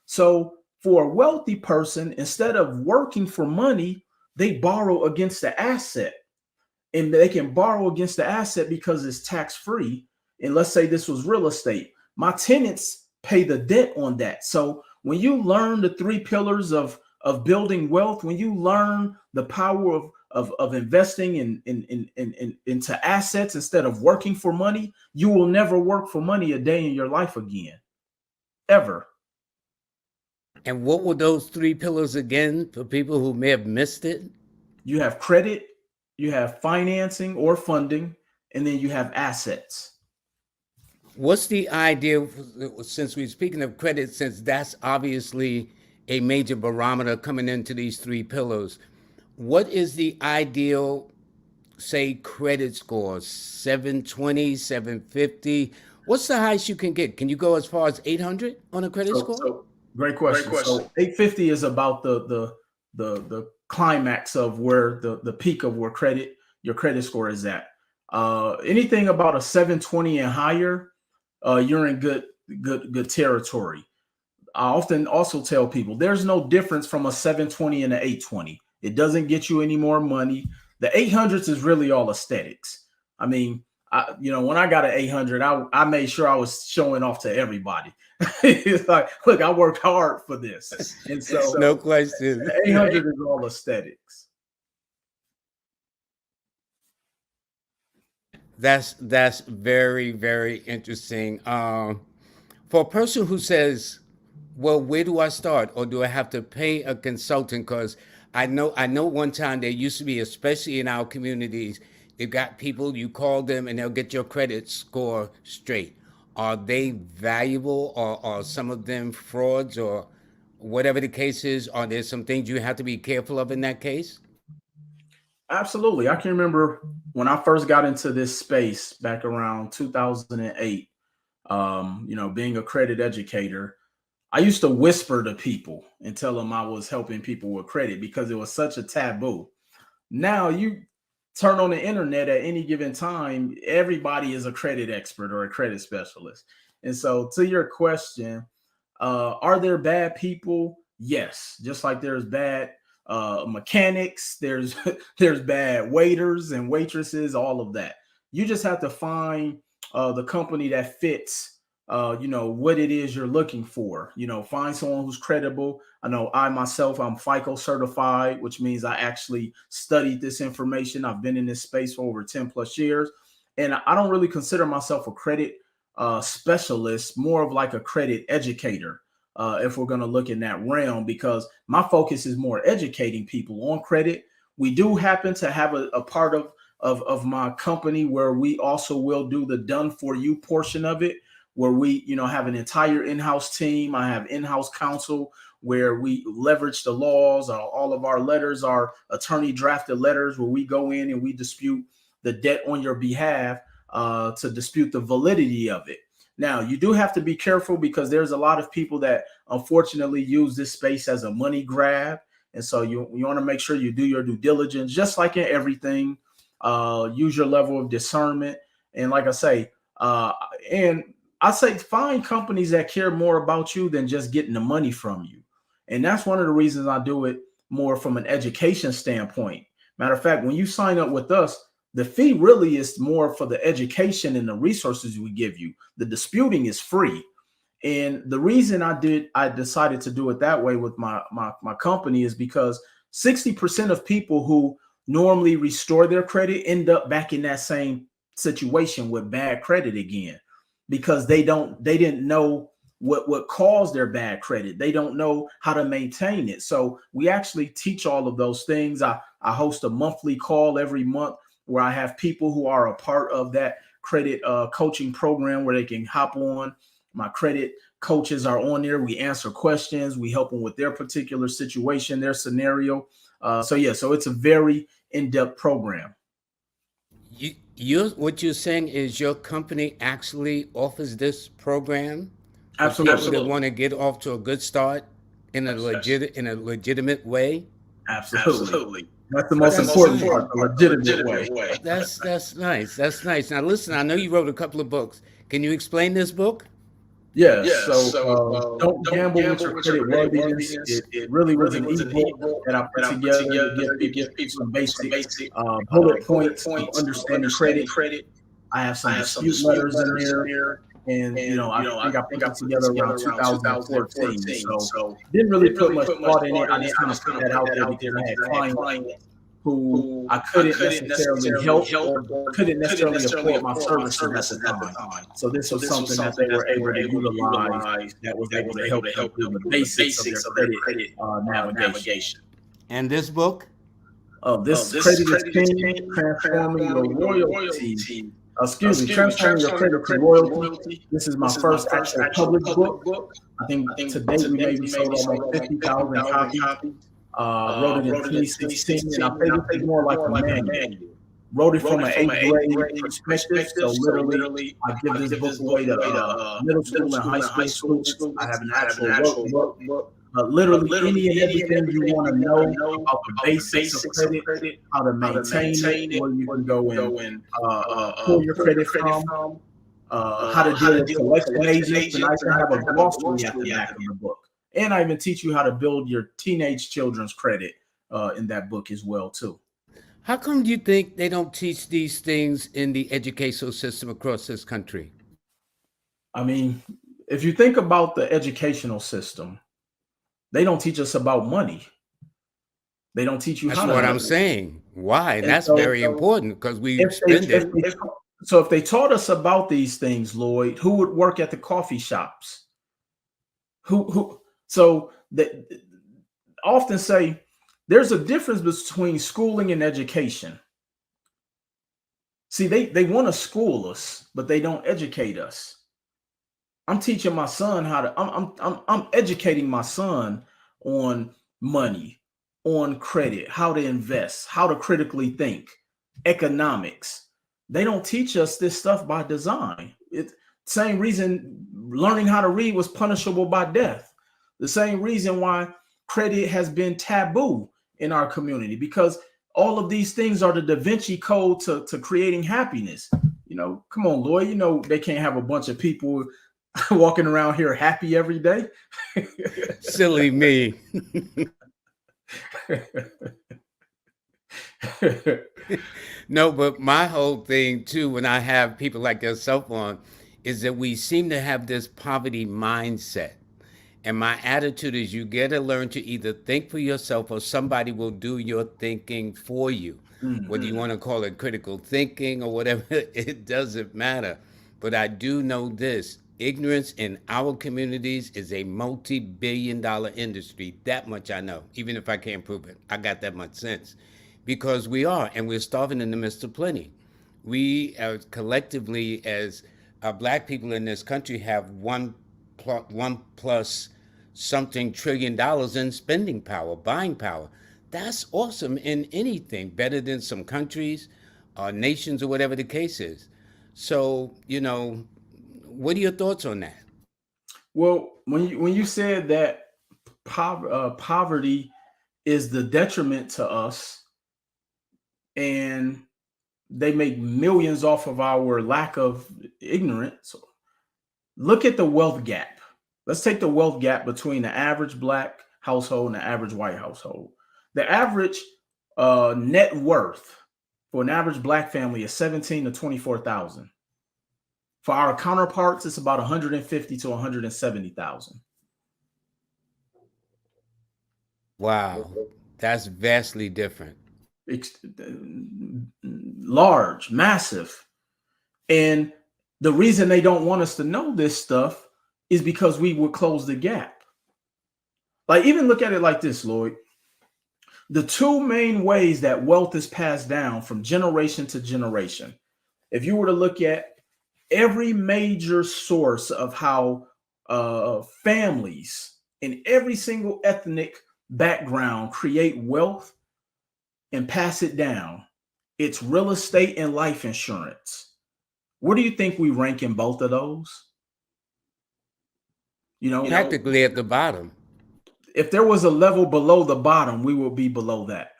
Speaker 2: So for a wealthy person, instead of working for money, they borrow against the asset. And they can borrow against the asset because it's tax-free. And let's say this was real estate. My tenants pay the debt on that. So when you learn the three pillars of building wealth, when you learn the power of investing into assets instead of working for money, you will never work for money a day in your life again, ever.
Speaker 1: And what were those three pillars again for people who may have missed it?
Speaker 2: You have credit, you have financing or funding, and then you have assets.
Speaker 1: What's the idea, since we're speaking of credit, since that's obviously a major barometer coming into these three pillars, what is the ideal, say, credit score? 720, 750? What's the highest you can get? Can you go as far as 800 on a credit score?
Speaker 2: So great question. So 850 is about the climax of where the peak of where your credit score is at. Anything about a 720 and higher, you're in good territory. I often also tell people there's no difference from a 720 and an 820. It doesn't get you any more money. The 800s is really all aesthetics. I mean, when I got an 800, I made sure I was showing off to everybody. It's like, look, I worked hard for this. And so
Speaker 1: no question.
Speaker 2: 800 is all aesthetics.
Speaker 1: That's very, very interesting. For a person who says, well, where do I start? Or do I have to pay a consultant? Because I know one time there used to be, especially in our communities, they've got people, you call them and they'll get your credit score straight. Are they valuable, or are some of them frauds, or whatever the case is? Are there some things you have to be careful of in that case?
Speaker 2: Absolutely. I can remember when I first got into this space back around 2008, being a credit educator, I used to whisper to people and tell them I was helping people with credit because it was such a taboo. Now you turn on the internet at any given time, everybody is a credit expert or a credit specialist. And so to your question, are there bad people? Yes. Just like there's bad mechanics, there's there's bad waiters and waitresses, all of that. You just have to find the company that fits what it is you're looking for. Find someone who's credible. I know I myself, I'm FICO certified, which means I actually studied this information. I've been in this space for over 10 plus years. And I don't really consider myself a credit specialist, more of like a credit educator, if we're going to look in that realm, because my focus is more educating people on credit. We do happen to have a part of my company where we also will do the done for you portion of it, where we, have an entire in-house team. I have in-house counsel where we leverage the laws. All of our letters are attorney drafted letters where we go in and we dispute the debt on your behalf to dispute the validity of it. Now, you do have to be careful because there's a lot of people that unfortunately use this space as a money grab. And so you want to make sure you do your due diligence, just like in everything. Use your level of discernment. And like I say, find companies that care more about you than just getting the money from you. And that's one of the reasons I do it more from an education standpoint. Matter of fact, when you sign up with us, the fee really is more for the education and the resources we give you. The disputing is free. And the reason I decided to do it that way with my company is because 60% of people who normally restore their credit end up back in that same situation with bad credit again, because they didn't know what caused their bad credit. They don't know how to maintain it. So we actually teach all of those things. I host a monthly call every month where I have people who are a part of that credit coaching program where they can hop on. My credit coaches are on there. We answer questions. We help them with their particular situation, their scenario. So it's a very in-depth program.
Speaker 1: What you're saying is your company actually offers this program for
Speaker 2: Absolutely.
Speaker 1: people that want to get off to a good start in a legitimate way.
Speaker 2: Absolutely. That's the most important part, the legitimate way.
Speaker 1: That's nice. That's nice. Now listen, I know you wrote a couple of books. Can you explain this book?
Speaker 2: Yes. So don't gamble with your credit worthiness. It really was an ebook that I put together to give people some basic bullet points of understanding credit. I have some dispute letters in there. And I think I put it together around 2014. So didn't really put much thought in it. I just kind of put that out there because I had clients who I couldn't necessarily help or couldn't necessarily afford my services at the time. So this was something that they were able to utilize that was able to help them do the basics of their credit navigation.
Speaker 1: And this book?
Speaker 2: This Credit is King, Transforming Your Royalty. Transforming Your Credit to Royalty. This is my first actual public book. I think to date we maybe sold almost 50,000 copies. Wrote it in 2016, and I think it's more like a manual. Wrote it from an 8th grade perspective, so literally I give this book away to middle school and high school students. I have an actual workbook. Literally any and everything you want to know about the basics of credit, how to maintain it, where you can go and pull your credit from, how to deal with collection agents, and I even have a glossary at the back of the book. And I even teach you how to build your teenage children's credit in that book as well, too.
Speaker 1: How come do you think they don't teach these things in the educational system across this country?
Speaker 2: I mean, if you think about the educational system, they don't teach us about money. They don't teach you
Speaker 1: That's
Speaker 2: how to.
Speaker 1: That's what I'm saying. Why? And that's very important because we spend it.
Speaker 2: So if they taught us about these things, Lloyd, who would work at the coffee shops? So they often say there's a difference between schooling and education. See, they want to school us, but they don't educate us. I'm teaching my son how to. I'm educating my son on money, on credit, how to invest, how to critically think, economics. They don't teach us this stuff by design. It's same reason learning how to read was punishable by death. The same reason why credit has been taboo in our community, because all of these things are the Da Vinci Code to creating happiness. Come on, Lloyd, they can't have a bunch of people walking around here happy every day.
Speaker 1: Silly me. No, but my whole thing too, when I have people like yourself on, is that we seem to have this poverty mindset. And my attitude is you get to learn to either think for yourself or somebody will do your thinking for you. Mm-hmm. Whether you want to call it critical thinking or whatever, it doesn't matter. But I do know this. Ignorance in our communities is a multi-billion-dollar industry. That much I know, even if I can't prove it. I got that much sense. Because we are, and we're starving in the midst of plenty. We collectively, as Black people in this country, have one plus something $trillion in spending power, buying power. That's awesome in anything, better than some countries, nations, or whatever the case is. So, what are your thoughts on that?
Speaker 2: Well, when you said that poverty is the detriment to us, and they make millions off of our lack of ignorance, look at the wealth gap. Let's take the wealth gap between the average Black household and the average white household. The average net worth for an average Black family is $17,000 to $24,000. For our counterparts, it's about $150,000 to $170,000.
Speaker 1: Wow. That's vastly different.
Speaker 2: Large, massive. And the reason they don't want us to know this stuff is because we would close the gap. Like, even look at it like this, Lloyd. The two main ways that wealth is passed down from generation to generation, if you were to look at every major source of how families in every single ethnic background create wealth and pass it down, it's real estate and life insurance. Where do you think we rank in both of those?
Speaker 1: Practically at the bottom.
Speaker 2: If there was a level below the bottom, we will be below that.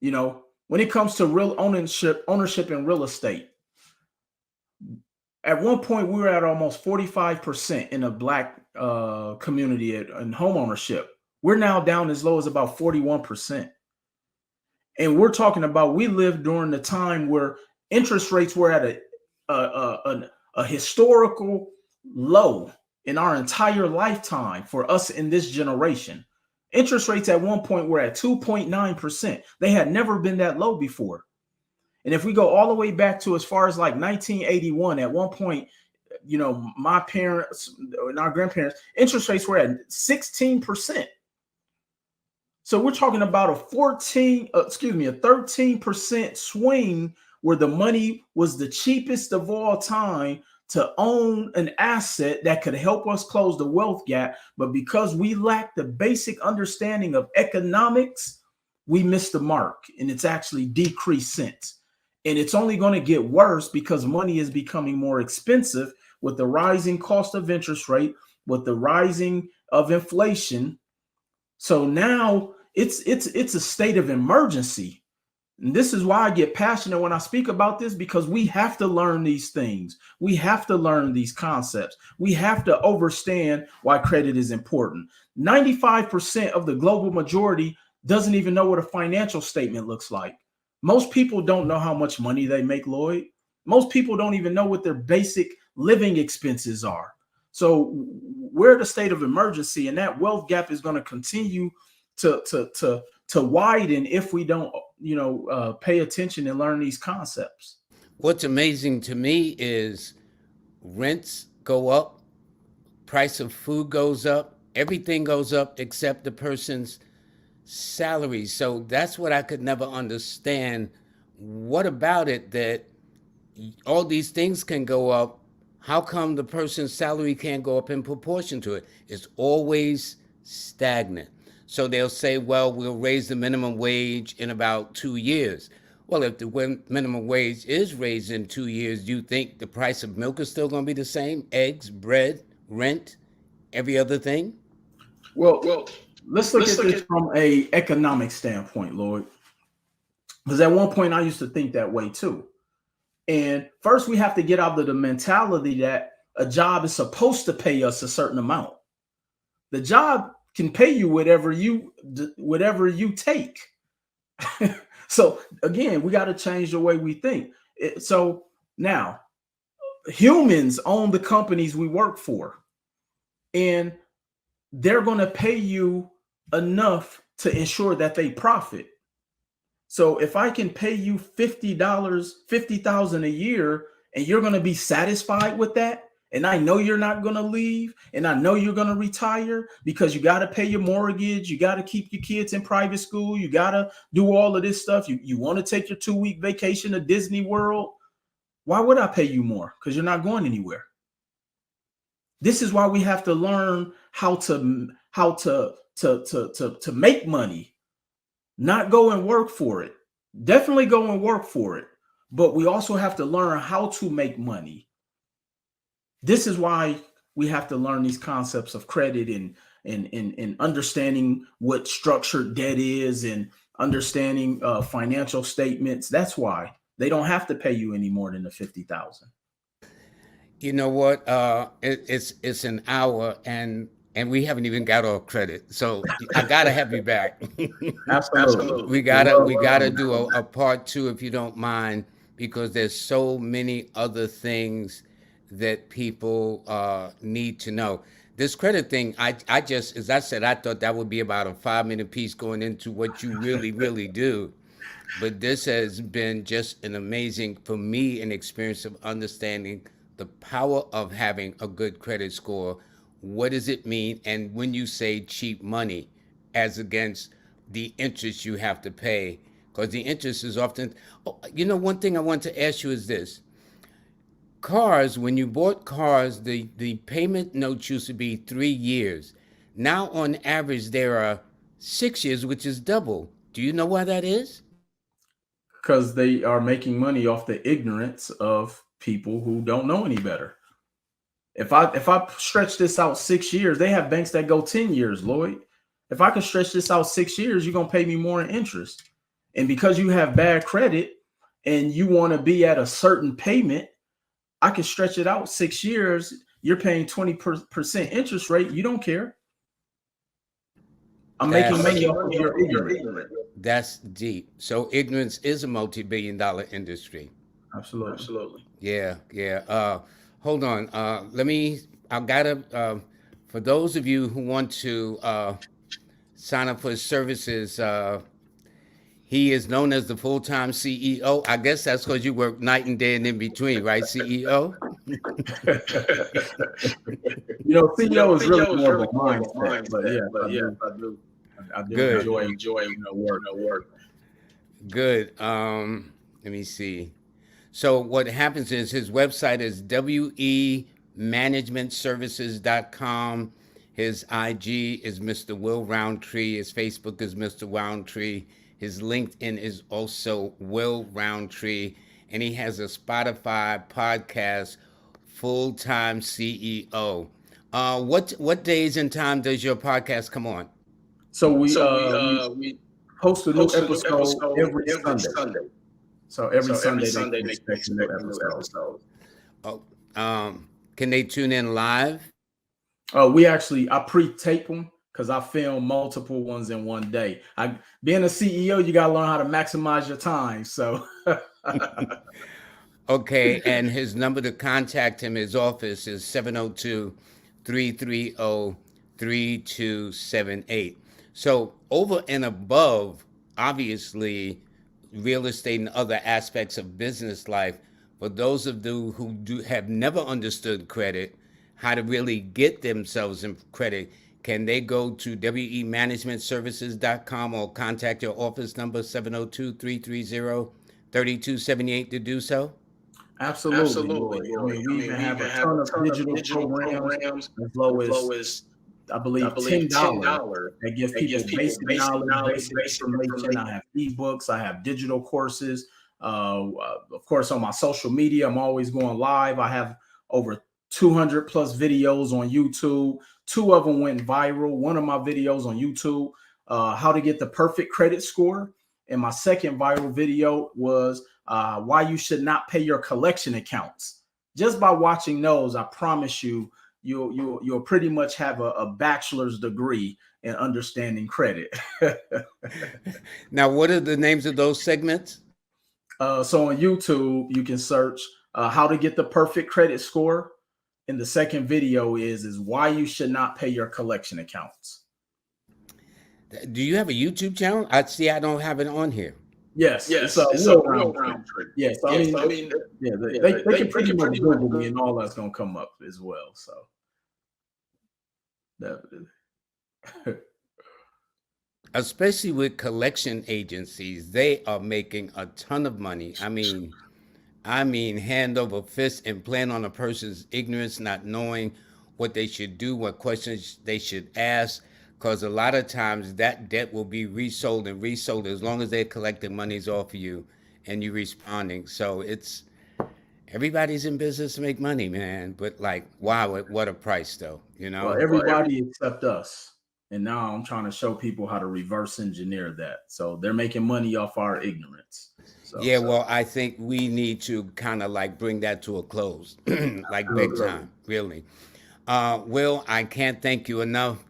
Speaker 2: When it comes to real ownership in real estate, at one point we were at almost 45% in a Black community in home ownership. We're now down as low as about 41%. And we're talking about, we lived during the time where interest rates were at a historical low in our entire lifetime for us in this generation. Interest rates at one point were at 2.9%. They had never been that low before. And if we go all the way back to as far as like 1981, at one point, my parents and our grandparents, interest rates were at 16%. So we're talking about a 13% swing where the money was the cheapest of all time to own an asset that could help us close the wealth gap. But because we lack the basic understanding of economics, we missed the mark, and it's actually decreased since. And it's only going to get worse because money is becoming more expensive with the rising cost of interest rate, with the rising of inflation. So now it's a state of emergency. And this is why I get passionate when I speak about this, because we have to learn these things. We have to learn these concepts. We have to understand why credit is important. 95% of the global majority doesn't even know what a financial statement looks like. Most people don't know how much money they make, Lloyd. Most people don't even know what their basic living expenses are. So we're at a state of emergency, and that wealth gap is going to continue to widen if we don't, pay attention and learn these concepts.
Speaker 1: What's amazing to me is rents go up, price of food goes up, everything goes up except the person's salary. So that's what I could never understand. What about it that all these things can go up? How come the person's salary can't go up in proportion to it? It's always stagnant. So they'll say, well, we'll raise the minimum wage in about 2 years. Well, if the minimum wage is raised in 2 years, do you think the price of milk is still going to be the same? Eggs, bread, rent, every other thing?
Speaker 2: Well, let's look at this from a economic standpoint, Lloyd. Because at one point I used to think that way too. And first we have to get out of the mentality that a job is supposed to pay us a certain amount. The job can pay you whatever you take. So again, we got to change the way we think. So now humans own the companies we work for, and they're going to pay you enough to ensure that they profit. So if I can pay you $50,000 a year, and you're going to be satisfied with that, and I know you're not going to leave, and I know you're going to retire because you got to pay your mortgage, you got to keep your kids in private school, you got to do all of this stuff. You want to take your 2-week vacation to Disney World. Why would I pay you more? Because you're not going anywhere. This is why we have to learn how to make money, not go and work for it. Definitely go and work for it, but we also have to learn how to make money. This is why we have to learn these concepts of credit and understanding what structured debt is and understanding financial statements. That's why they don't have to pay you any more than the 50,000.
Speaker 1: You know what? It's an hour, and we haven't even got off credit. So I gotta have you back.
Speaker 2: Absolutely.
Speaker 1: We gotta do a part 2 if you don't mind, because there's so many other things that people need to know. this credit thing, I just, as I said, I thought that would be about a 5 minute piece going into what you really, really do. But this has been just an amazing, for me, an experience of understanding the power of having a good credit score. What does it mean? And when you say cheap money, as against the interest you have to pay, because the interest is often, oh, one thing I want to ask you is this. Cars, when you bought cars, the payment notes used to be 3 years. Now, on average, there are 6 years, which is double. Do you know why that is?
Speaker 2: Because they are making money off the ignorance of people who don't know any better. If I stretch this out 6 years, they have banks that go 10 years, Lloyd. If I can stretch this out 6 years, you're gonna pay me more in interest. And because you have bad credit and you want to be at a certain payment, I can stretch it out 6 years. You're paying 20% interest rate. You don't care. I'm making
Speaker 1: That's
Speaker 2: money off of your ignorance.
Speaker 1: that's deep. So ignorance is a multi-billion-dollar industry.
Speaker 2: Absolutely.
Speaker 1: Yeah, yeah. Hold on. Let me. I gotta. For those of you who want to sign up for his services, he is known as the full-time CEO. I guess that's because you work night and day and in between, right, CEO?
Speaker 2: CEO is really more of a mindset, but yeah, I do enjoy work.
Speaker 1: Good. Let me see. So what happens is his website is wemanagementservices.com. His IG is Mr. Will Roundtree. His Facebook is Mr. Roundtree. His LinkedIn is also Will Roundtree. And he has a Spotify podcast, Full Time CEO. What days and time does your podcast come on?
Speaker 2: So we post a new episode every Sunday. So every Sunday they can expect a new episode.
Speaker 1: Oh, can they tune in live?
Speaker 2: I pre-tape them because I film multiple ones in one day. Being a CEO, you gotta learn how to maximize your time. So
Speaker 1: Okay, and his number to contact him, his office is 702-330-3278. So over and above, obviously, real estate and other aspects of business life, for those of you who have never understood credit, how to really get themselves in credit, can they go to wemanagementservices.com or contact your office number 702-330-3278 to do so?
Speaker 2: absolutely, Lloyd. I mean, we even have a ton of digital programs as low as I believe $10 that give people basic knowledge, basic information. I have ebooks, I have digital courses. Of course, on my social media, I'm always going live. I have over 200 plus videos on YouTube. 2 of them went viral. One of my videos on YouTube, how to get the perfect credit score. And my second viral video was why you should not pay your collection accounts. Just by watching those, I promise you'll pretty much have a bachelor's degree in understanding credit.
Speaker 1: Now, what are the names of those segments?
Speaker 2: So on YouTube, you can search how to get the perfect credit score. And the second video is why you should not pay your collection accounts.
Speaker 1: Do you have a YouTube channel? I don't have it on here.
Speaker 2: Yes, it's a Will Roundtree. Yes, I mean, yeah, they can pretty much Google me and all that's gonna come up as well. So definitely.
Speaker 1: Especially with collection agencies, they are making a ton of money. I mean, hand over fist and playing on a person's ignorance, not knowing what they should do, what questions they should ask. Because a lot of times that debt will be resold and resold as long as they're collecting monies off of you and you responding. So everybody's in business to make money, man. But like, wow, what a price, though.
Speaker 2: Well, everybody except us. And now I'm trying to show people how to reverse engineer that. So they're making money off our ignorance.
Speaker 1: Yeah, well, I think we need to kind of like bring that to a close, like big time, really. Will, I can't thank you enough.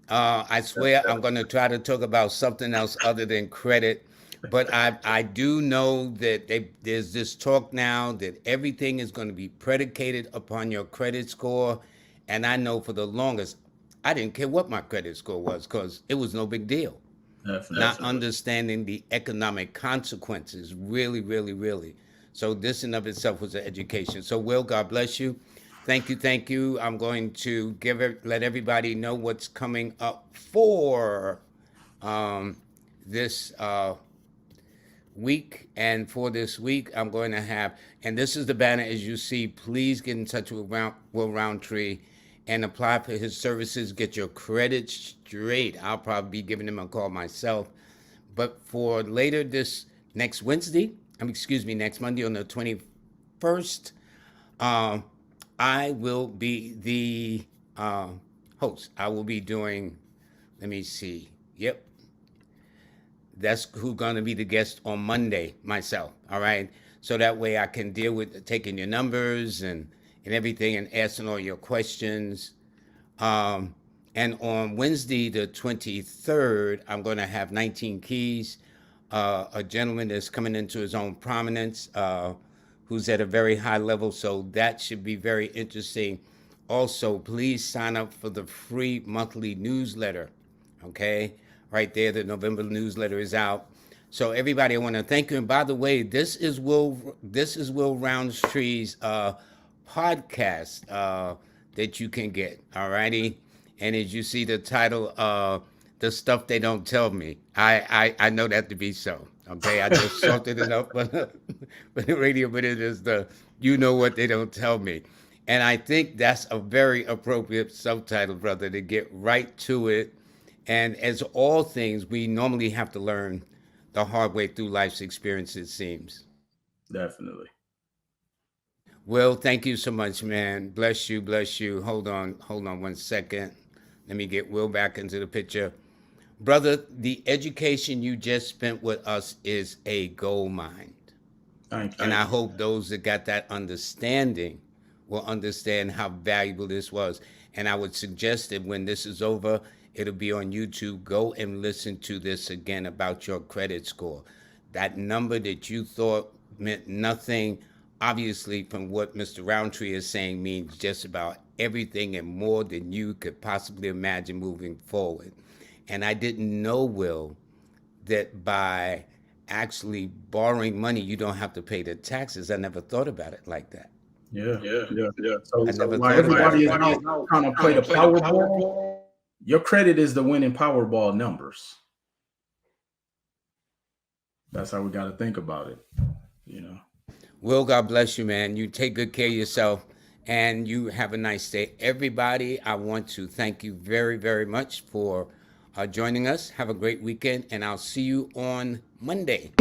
Speaker 1: I swear I'm going to try to talk about something else other than credit. But I do know that there's this talk now that everything is going to be predicated upon your credit score. And I know for the longest, I didn't care what my credit score was because it was no big deal. Not
Speaker 2: Definitely.
Speaker 1: understanding the economic consequences, really, really, really. So this in of itself was an education. So Will, God bless you. Thank you, thank you. I'm going to let everybody know what's coming up for um, this week. And for this week, I'm going to have, and this is the banner as you see, please get in touch with Will Roundtree and apply for his services. Get your credit straight. I'll probably be giving him a call myself. But for later this next Wednesday, excuse me, next Monday on the 21st, um, I will be the host. I will be doing, let me see, yep, that's who's going to be the guest on Monday, myself. All right. So that way I can deal with taking your numbers and everything and asking all your questions. Um, and on Wednesday, the 23rd, I'm going to have 19 Keys, a gentleman that's coming into his own prominence, who's at a very high level. So that should be very interesting. Also, please sign up for the free monthly newsletter. Okay, right there, the November newsletter is out. So everybody, I want to thank you. And by the way, this is Will Roundtree's podcast that you can get. All righty, and as you see the title, the stuff they don't tell me. I know that to be so. Okay, I just salted it up, but the radio, but it is the you know what they don't tell me. And I think that's a very appropriate subtitle, brother, to get right to it. And as all things, we normally have to learn the hard way through life's experience, it seems.
Speaker 2: Definitely.
Speaker 1: Well, thank you so much, man. Bless you, bless you. Hold on 1 second. Let me get Will back into the picture. Brother, the education you just spent with us is a gold mine.
Speaker 2: Thank
Speaker 1: And
Speaker 2: you.
Speaker 1: I hope those that got that understanding will understand how valuable this was. And I would suggest that when this is over, it'll be on YouTube. Go and listen to this again about your credit score. That number that you thought meant nothing, obviously, from what Mr. Roundtree is saying, means just about everything and more than you could possibly imagine moving forward. And I didn't know, Will, that by actually borrowing money, you don't have to pay the taxes. I never thought about it like that.
Speaker 2: Yeah.
Speaker 3: Yeah,
Speaker 2: Yeah.
Speaker 3: yeah.
Speaker 2: So,
Speaker 1: I
Speaker 2: so
Speaker 1: never
Speaker 2: while
Speaker 1: thought about
Speaker 2: everybody
Speaker 1: it
Speaker 2: is
Speaker 1: like
Speaker 2: out
Speaker 1: that.
Speaker 2: trying to play the Powerball, your credit is the winning Powerball numbers. That's how we got to think about it. You know.
Speaker 1: Will, God bless you, man. You take good care of yourself and you have a nice day. Everybody, I want to thank you very, very much for joining us. Have a great weekend, and I'll see you on Monday.